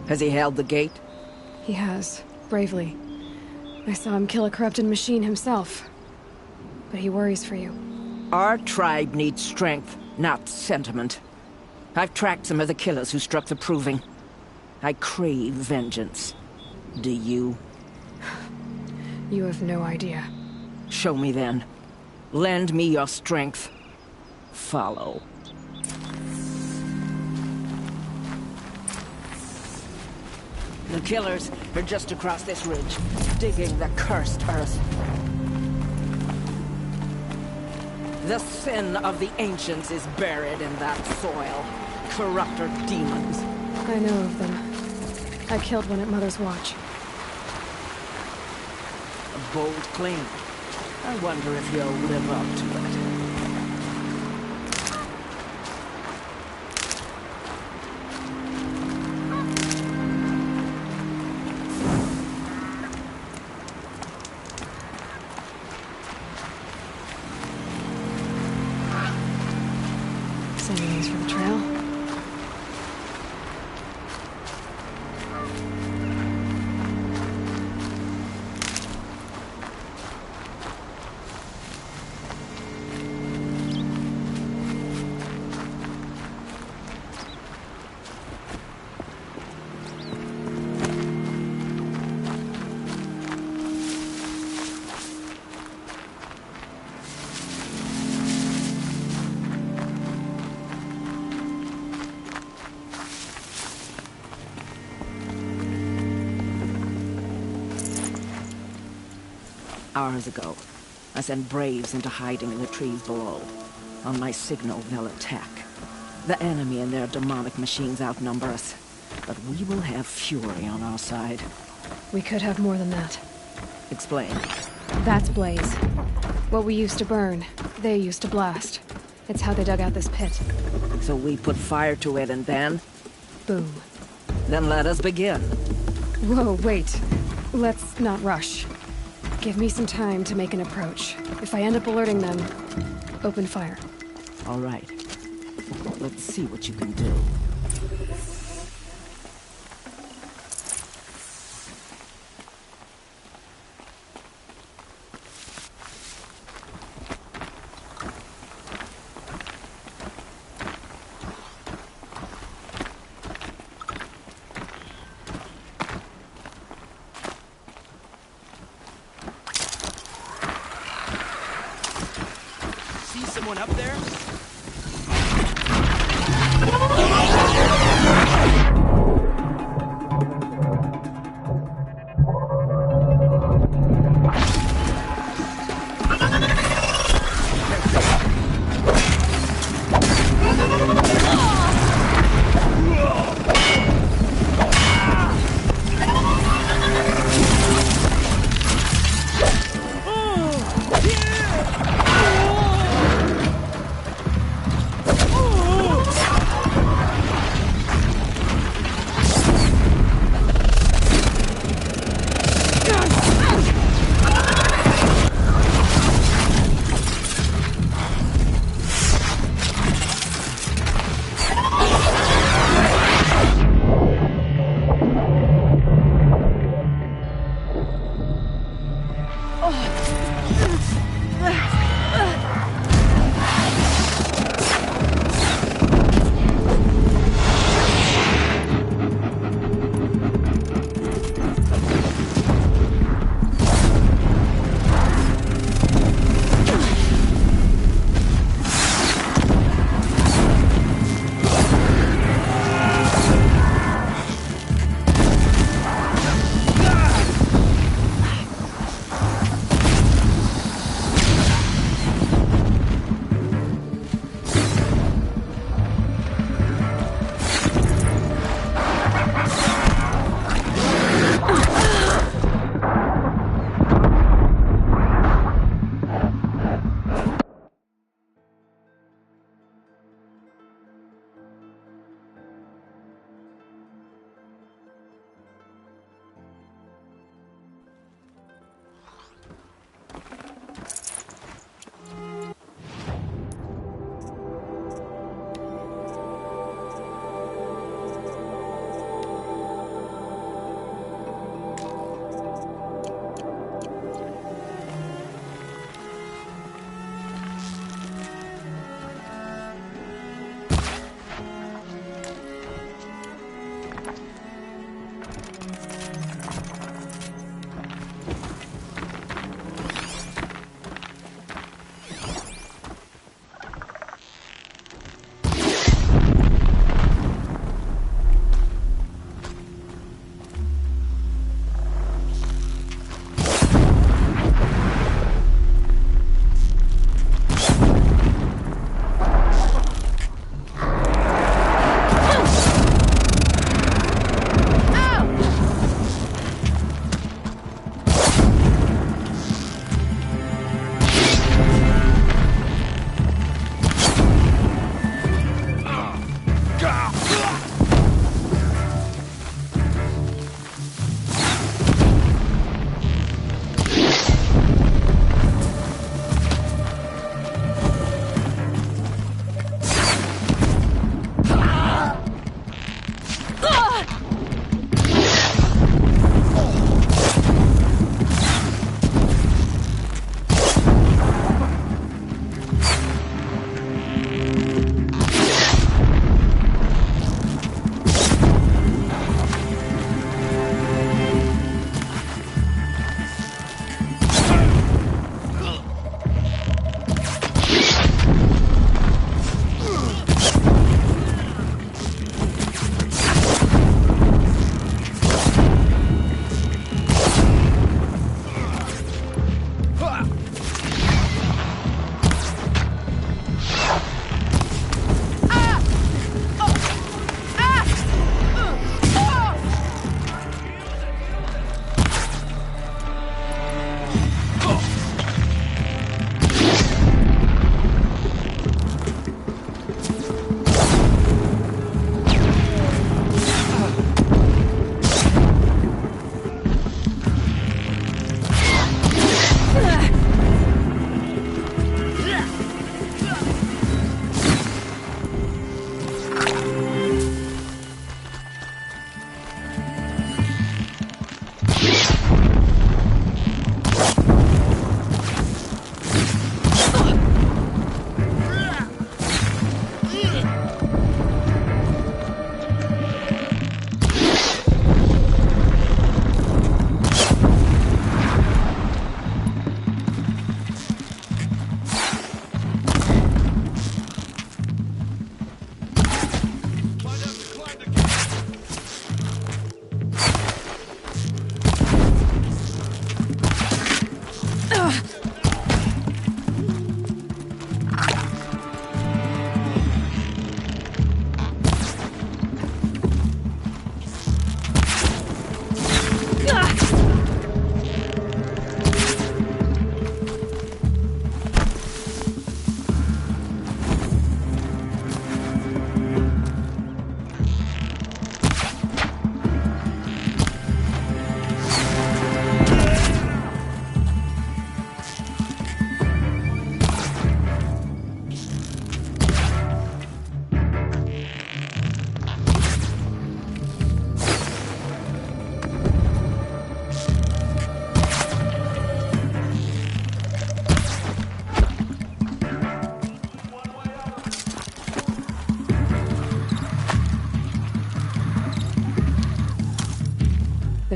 Has he held the gate? He has, bravely. I saw him kill a corrupted machine himself. But he worries for you. Our tribe needs strength, not sentiment. I've tracked some of the killers who struck the Proving. I crave vengeance. Do you? You have no idea. Show me then. Lend me your strength. Follow. The killers are just across this ridge, digging the cursed earth. The sin of the ancients is buried in that soil. Corrupter demons. I know of them. I killed one at Mother's Watch. A bold claim. I wonder if you'll live up to it. Signals for the trail. Hours ago, I sent Braves into hiding in the trees below. On my signal, they'll attack. The enemy and their demonic machines outnumber us, but we will have fury on our side. We could have more than that. Explain. That's Blaze. What we used to burn, they used to blast. It's how they dug out this pit. So we put fire to it and then? Boom. Then let us begin. Whoa, wait. Let's not rush. Give me some time to make an approach. If I end up alerting them, open fire. All right. Let's see what you can do. Someone up there?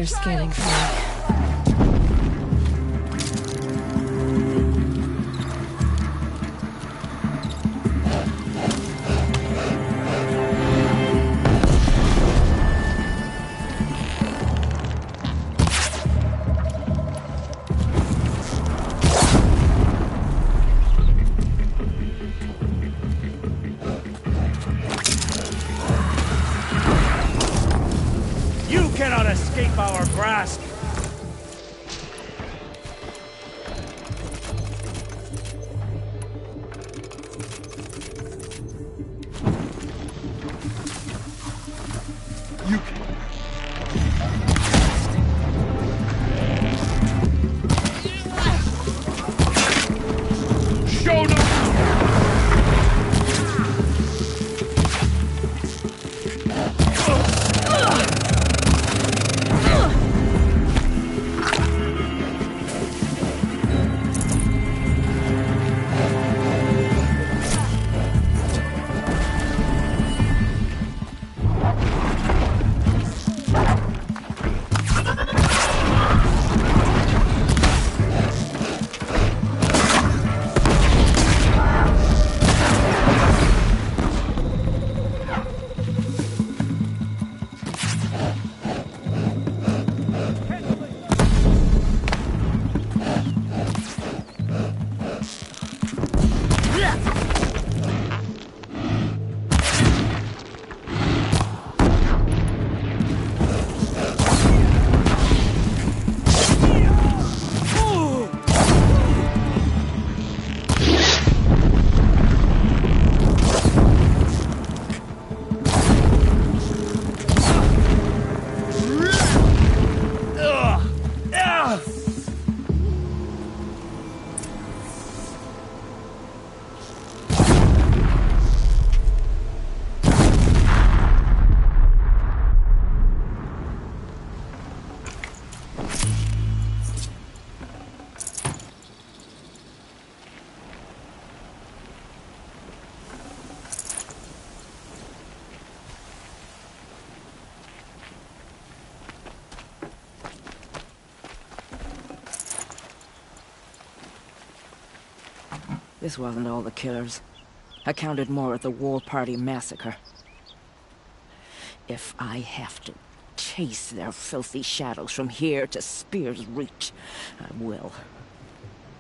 They're scanning for me. You cannot escape our grasp! Show no... This wasn't all the killers. I counted more at the War Party massacre. If I have to chase their filthy shadows from here to Spear's Reach, I will.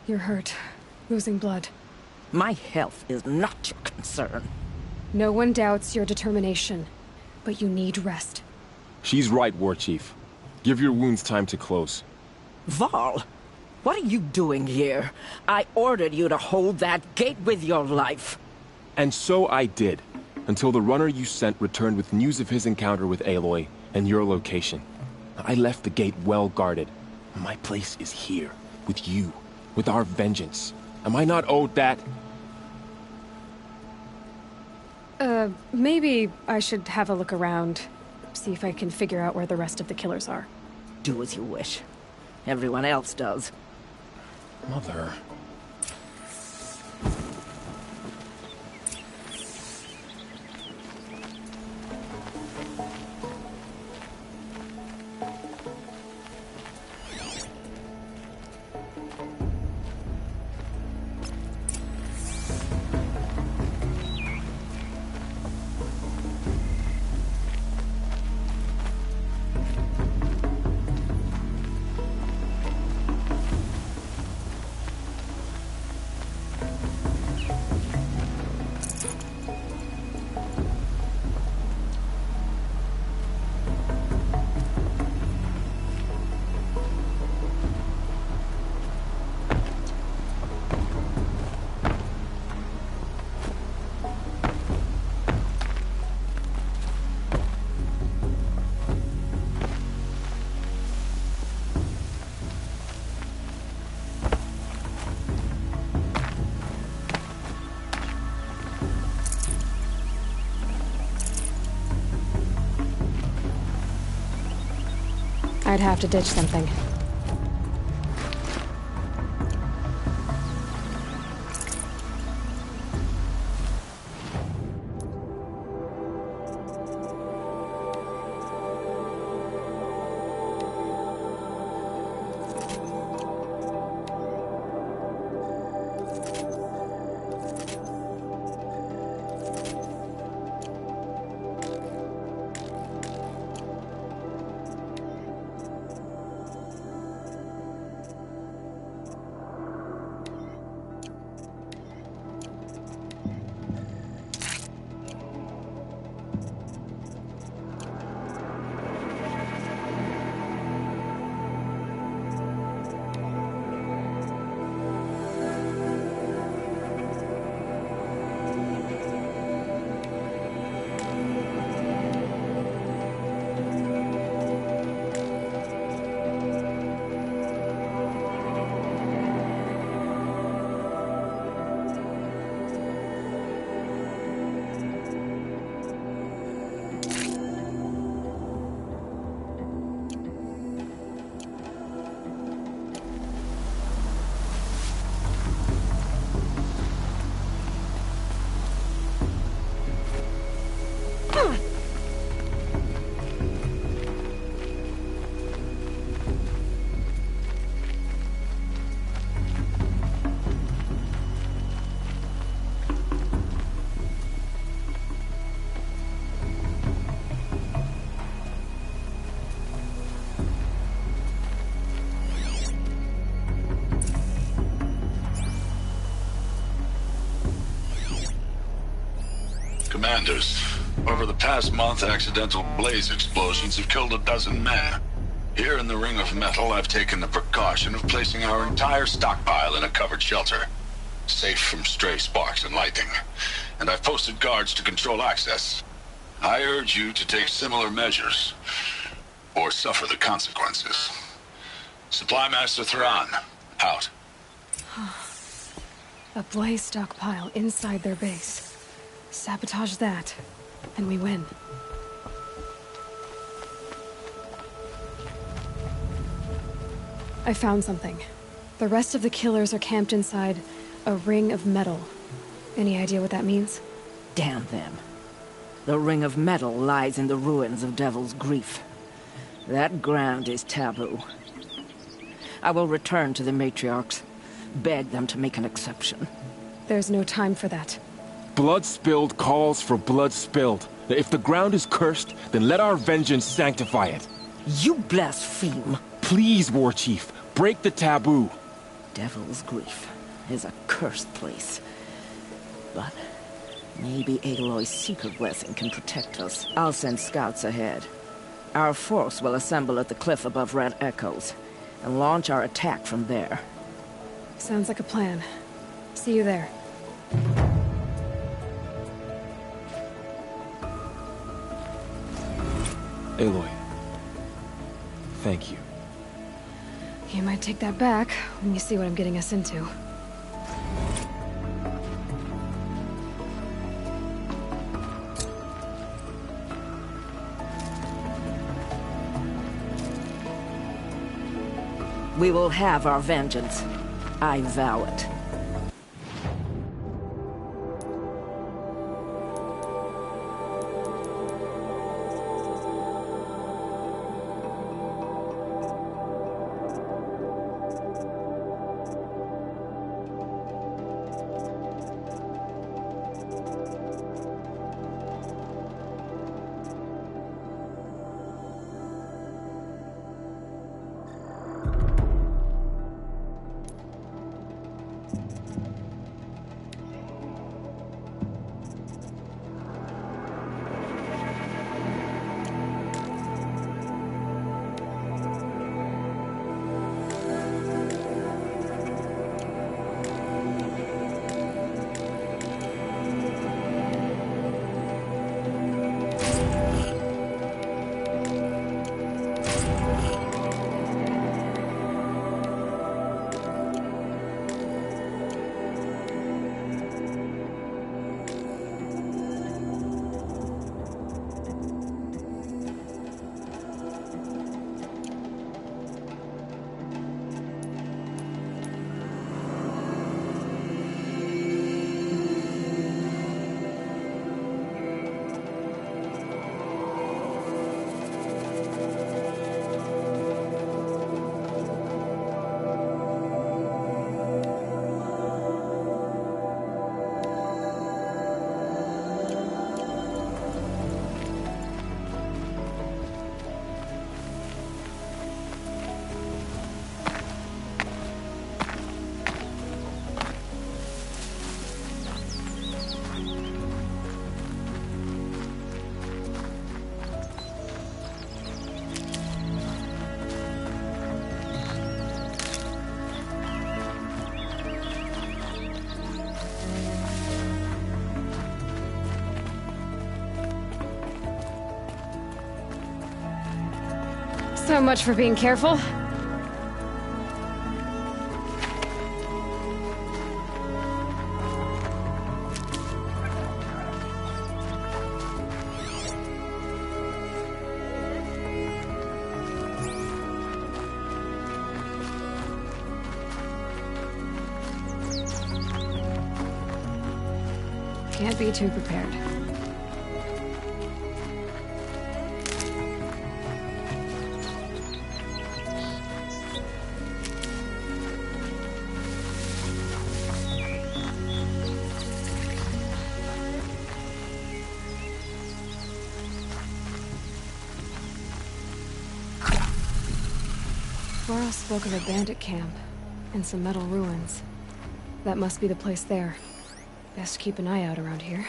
You're hurt. Losing blood. My health is not your concern. No one doubts your determination, but you need rest. She's right, War Chief. Give your wounds time to close. Varl, what are you doing here? I ordered you to hold that gate with your life. And so I did, until the runner you sent returned with news of his encounter with Aloy and your location. I left the gate well guarded. My place is here, with you, with our vengeance. Am I not owed that? Maybe I should have a look around. See if I can figure out where the rest of the killers are. Do as you wish. Everyone else does. Mother... I'd have to ditch something. commanders. Over the past month, accidental blaze explosions have killed 12 men. Here in the Ring of Metal, I've taken the precaution of placing our entire stockpile in a covered shelter, safe from stray sparks and lightning. And I've posted guards to control access. I urge you to take similar measures, or suffer the consequences. Supply Master Thrawn, out. A blaze stockpile inside their base. Sabotage that, and we win. I found something. The rest of the killers are camped inside a ring of metal. Any idea what that means? Damn them. The Ring of Metal lies in the ruins of Devil's Grief. That ground is taboo. I will return to the matriarchs, beg them to make an exception. There's no time for that. Blood spilled calls for blood spilled. If the ground is cursed, then let our vengeance sanctify it. You blaspheme. Please, War Chief, break the taboo. Devil's Grief is a cursed place. But maybe Aloy's secret blessing can protect us. I'll send scouts ahead. Our force will assemble at the cliff above Red Echoes, and launch our attack from there. Sounds like a plan. See you there. Aloy, thank you. You might take that back when you see what I'm getting us into. We will have our vengeance. I vow it. So much for being careful. Can't be too prepared. Laura spoke of a bandit camp and some metal ruins. That must be the place there. Best keep an eye out around here.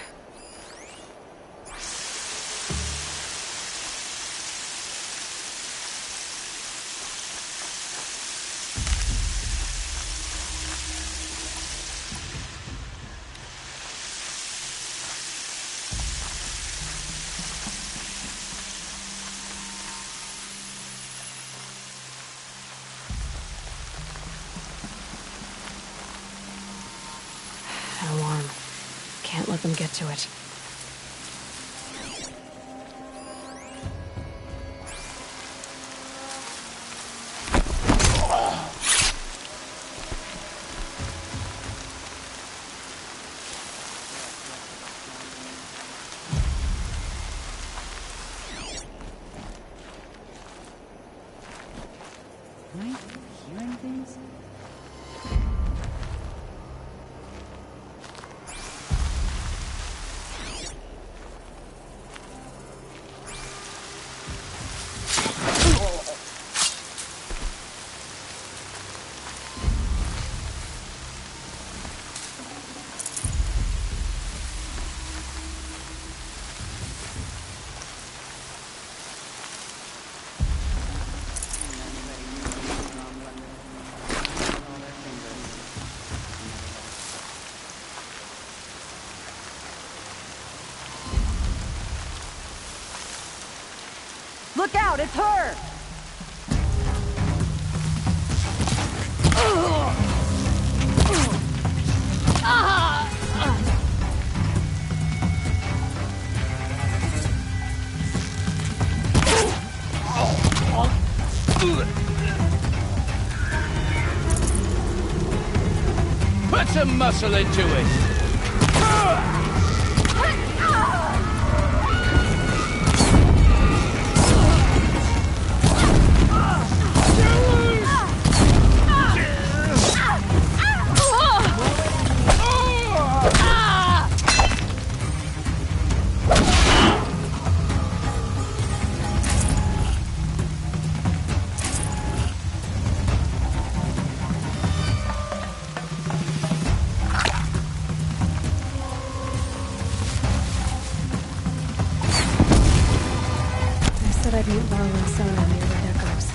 and warm. Can't let them get to it. Am I hearing things? Look out, it's her! Put some muscle into it! I said I'd meet Varl and Sona near Red Echoes.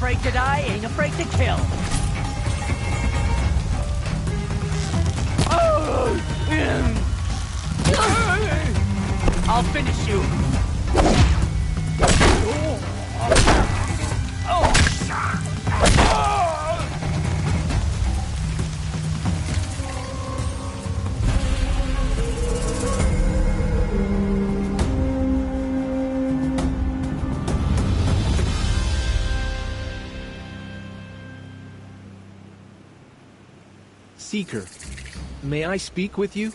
afraid to die, ain't afraid to kill. I'll finish you. Seeker, may I speak with you?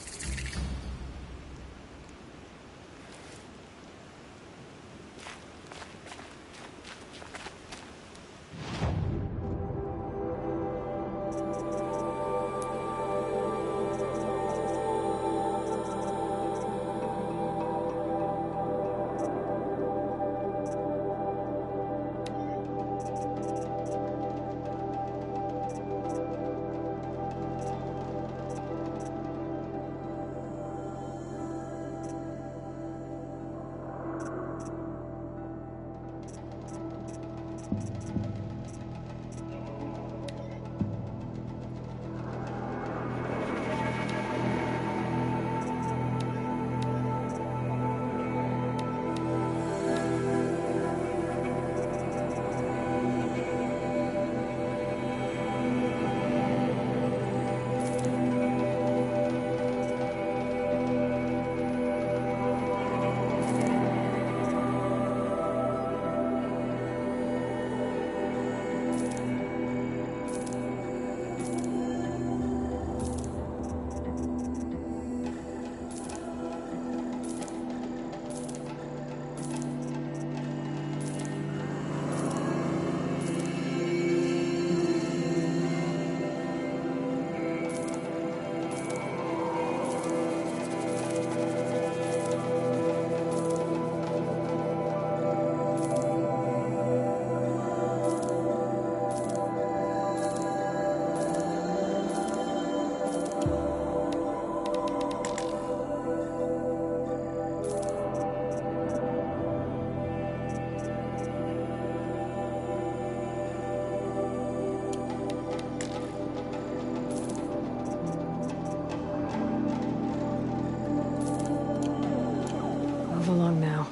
Move along now.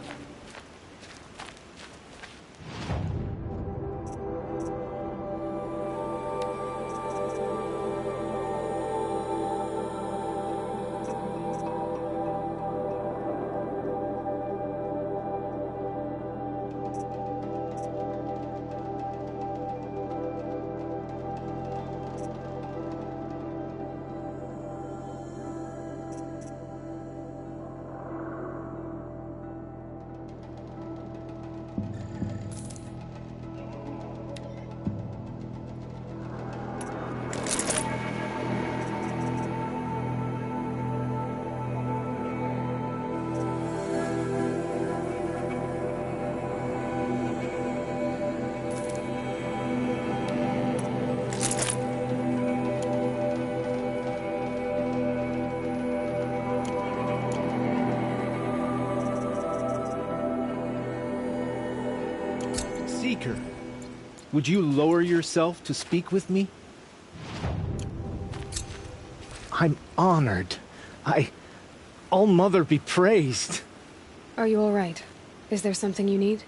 Seeker, would you lower yourself to speak with me? I'm honored. All-Mother be praised. Are you all right? Is there something you need?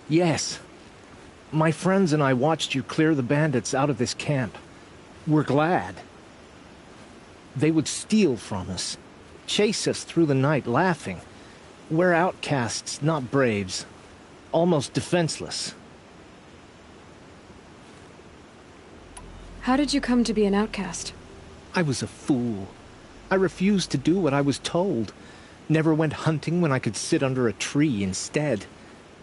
Yes. My friends and I watched you clear the bandits out of this camp. We're glad. They would steal from us, chase us through the night laughing. We're outcasts, not braves. Almost defenseless. How did you come to be an outcast? I was a fool. I refused to do what I was told. Never went hunting when I could sit under a tree instead.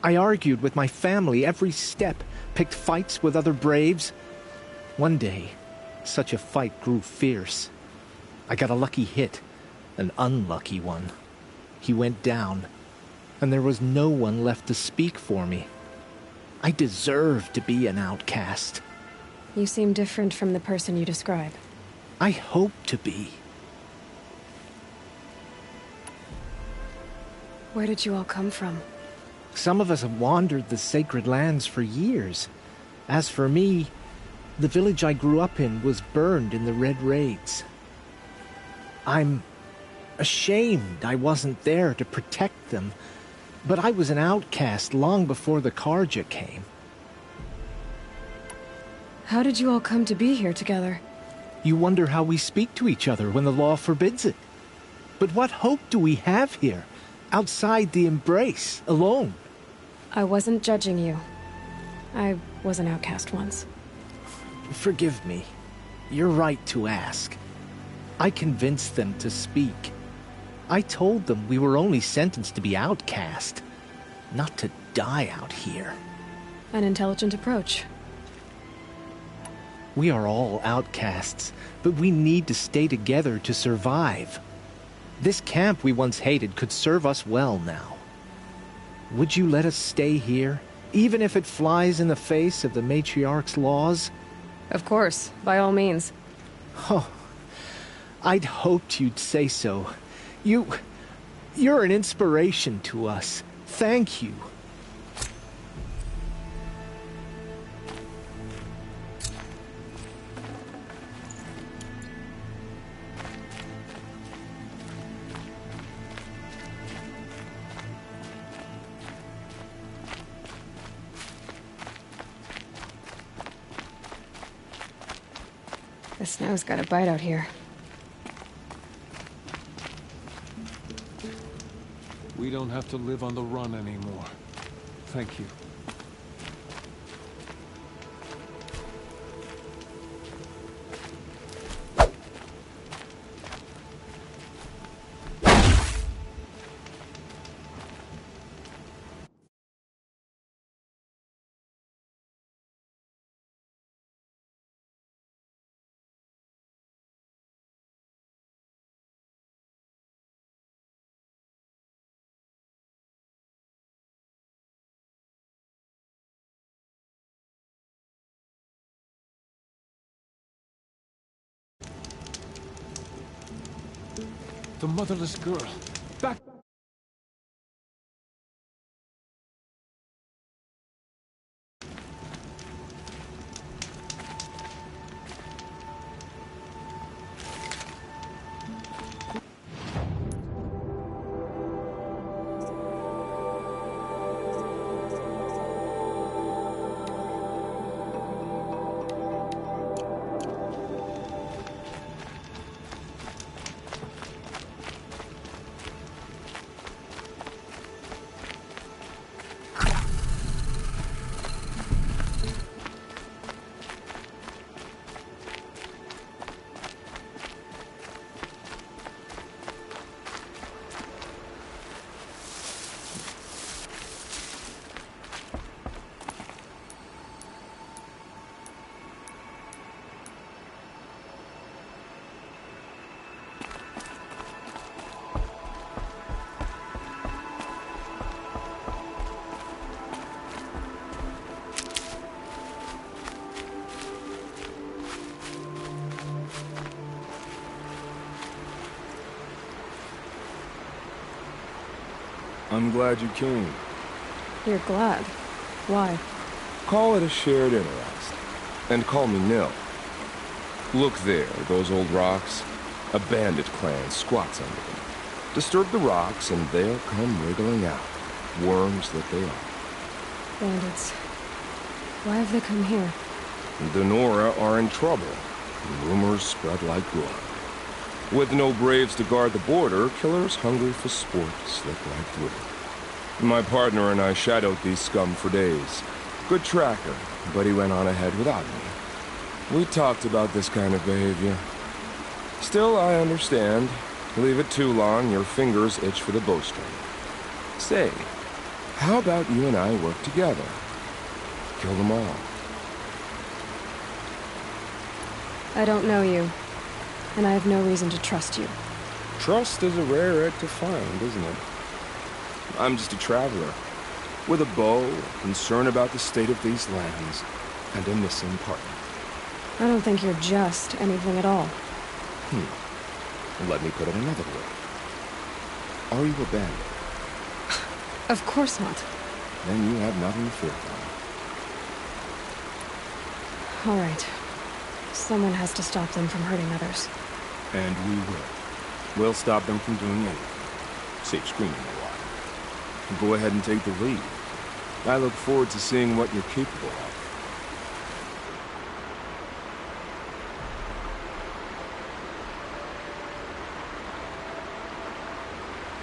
I argued with my family every step, picked fights with other braves. One day, such a fight grew fierce. I got a lucky hit, an unlucky one. He went down, and there was no one left to speak for me. I deserved to be an outcast. You seem different from the person you describe. I hope to be. Where did you all come from? Some of us have wandered the sacred lands for years. As for me, the village I grew up in was burned in the Red Raids. I'm ashamed I wasn't there to protect them, but I was an outcast long before the Karja came. How did you all come to be here together? You wonder how we speak to each other when the law forbids it. But what hope do we have here, outside the embrace, alone? I wasn't judging you. I was an outcast once. Forgive me. You're right to ask. I convinced them to speak. I told them we were only sentenced to be outcast, not to die out here. An intelligent approach. We are all outcasts, but we need to stay together to survive. This camp we once hated could serve us well now. Would you let us stay here, even if it flies in the face of the matriarch's laws? Of course, by all means. Oh, I'd hoped you'd say so. You're an inspiration to us. Thank you. The snow's got a bite out here. We don't have to live on the run anymore. Thank you. The motherless girl. Back! I'm glad you came. You're glad? Why? Call it a shared interest. And call me Nil. Look there, those old rocks. A bandit clan squats under them. Disturb the rocks and they'll come wriggling out. Worms that they are. Bandits. Why have they come here? The Nora are in trouble. Rumors spread like blood. With no braves to guard the border, killers hungry for sport slip right through. My partner and I shadowed these scum for days. Good tracker, but he went on ahead without me. We talked about this kind of behavior. Still, I understand. Leave it too long, your fingers itch for the bowstring. Say, how about you and I work together? Kill them all. I don't know you, and I have no reason to trust you. Trust is a rare egg to find, isn't it? I'm just a traveler, with a bow, concern about the state of these lands, and a missing partner. I don't think you're just anything at all. Let me put it another way. Are you a bandit? Of course not. Then you have nothing to fear from All right. Someone has to stop them from hurting others. And we will. We'll stop them from doing anything. Save screaming a while. Go ahead and take the lead. I look forward to seeing what you're capable of.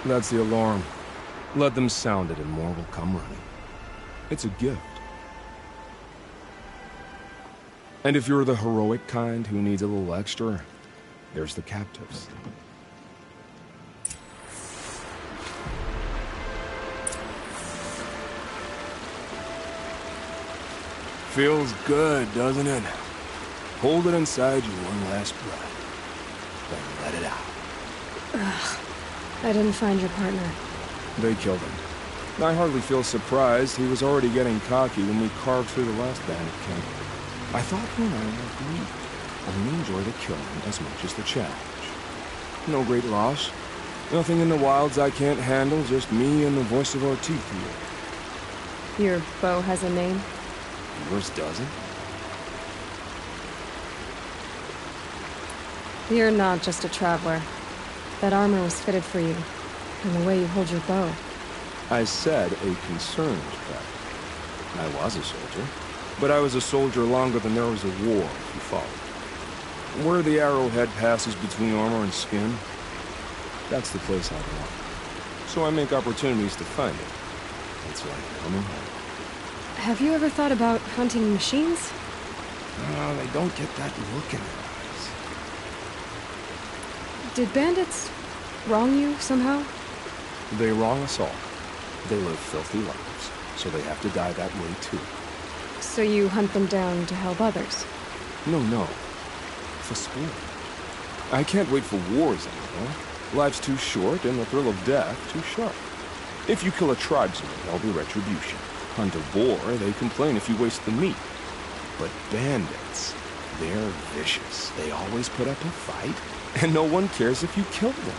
That's the alarm. Let them sound it and more will come running. It's a gift. And if you're the heroic kind who needs a little extra, there's the captives. Feels good, doesn't it? Hold it inside you one last breath. Then let it out. Ugh. I didn't find your partner. They killed him. I hardly feel surprised. He was already getting cocky when we carved through the last bandit camp. I thought you and I agreed. Only enjoy the killing as much as the challenge. No great loss. Nothing in the wilds I can't handle, just me and the voice of our teeth here. Your bow has a name? Yours doesn't? You're not just a traveler. That armor was fitted for you, and the way you hold your bow. I said a concerned traveler. I was a soldier, but I was a soldier longer than there was a war, if you follow. Where the arrowhead passes between armor and skin, that's the place I belong. So I make opportunities to find it. It's like coming home. Have you ever thought about hunting machines? No, they don't get that look in their eyes. Did bandits wrong you somehow? They wrong us all. They live filthy lives, so they have to die that way too. So you hunt them down to help others? No. For sport. I can't wait for wars anymore. Life's too short and the thrill of death too sharp. If you kill a tribesman, there'll be retribution. Hunt a boar, they complain if you waste the meat. But bandits, they're vicious. They always put up a fight, and no one cares if you kill them.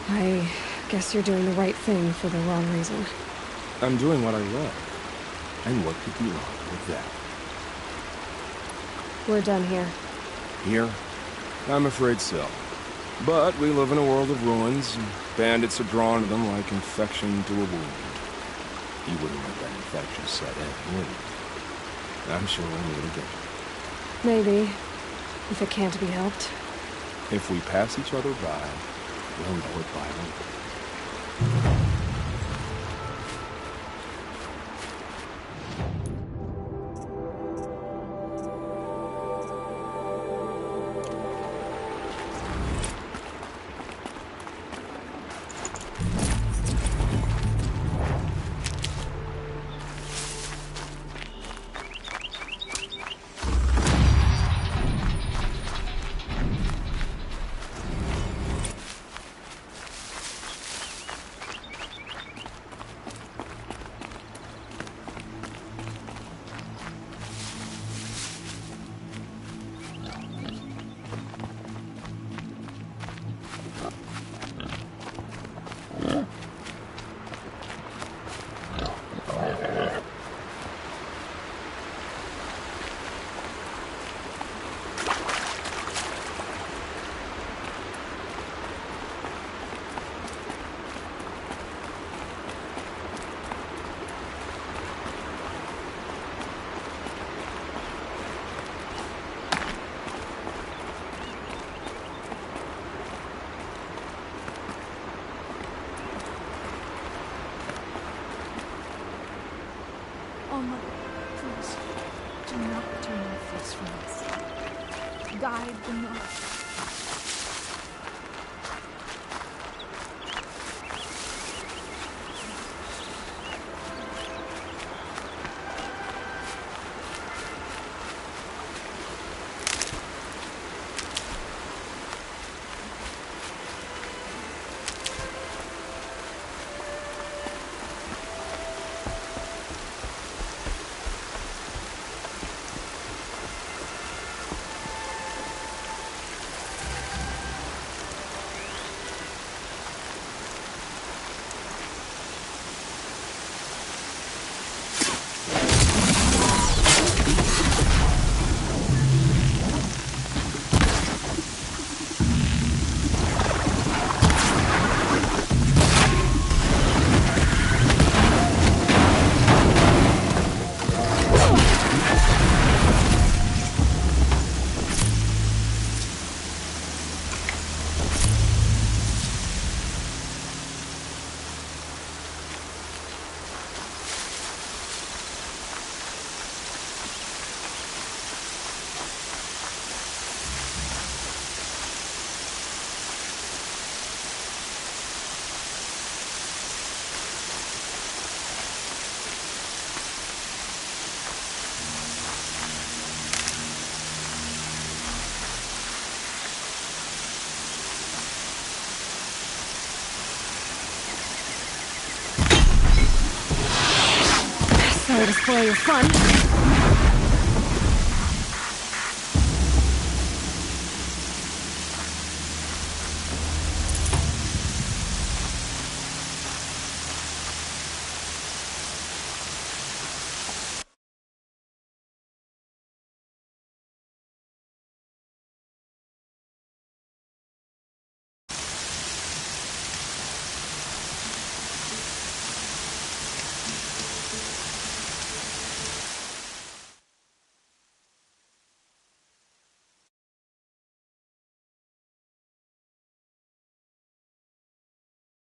I guess you're doing the right thing for the wrong reason. I'm doing what I love. And what could be wrong with that? We're done here. Here? I'm afraid so. But we live in a world of ruins, and bandits are drawn to them like infection to a wound. You wouldn't let that infection set in, would you? I'm sure we'll meet again. Maybe. If it can't be helped. If we pass each other by, we'll know it by the way. Oh, Mother, please, do not turn your face from us. Guide the North. Sorry to spoil your fun.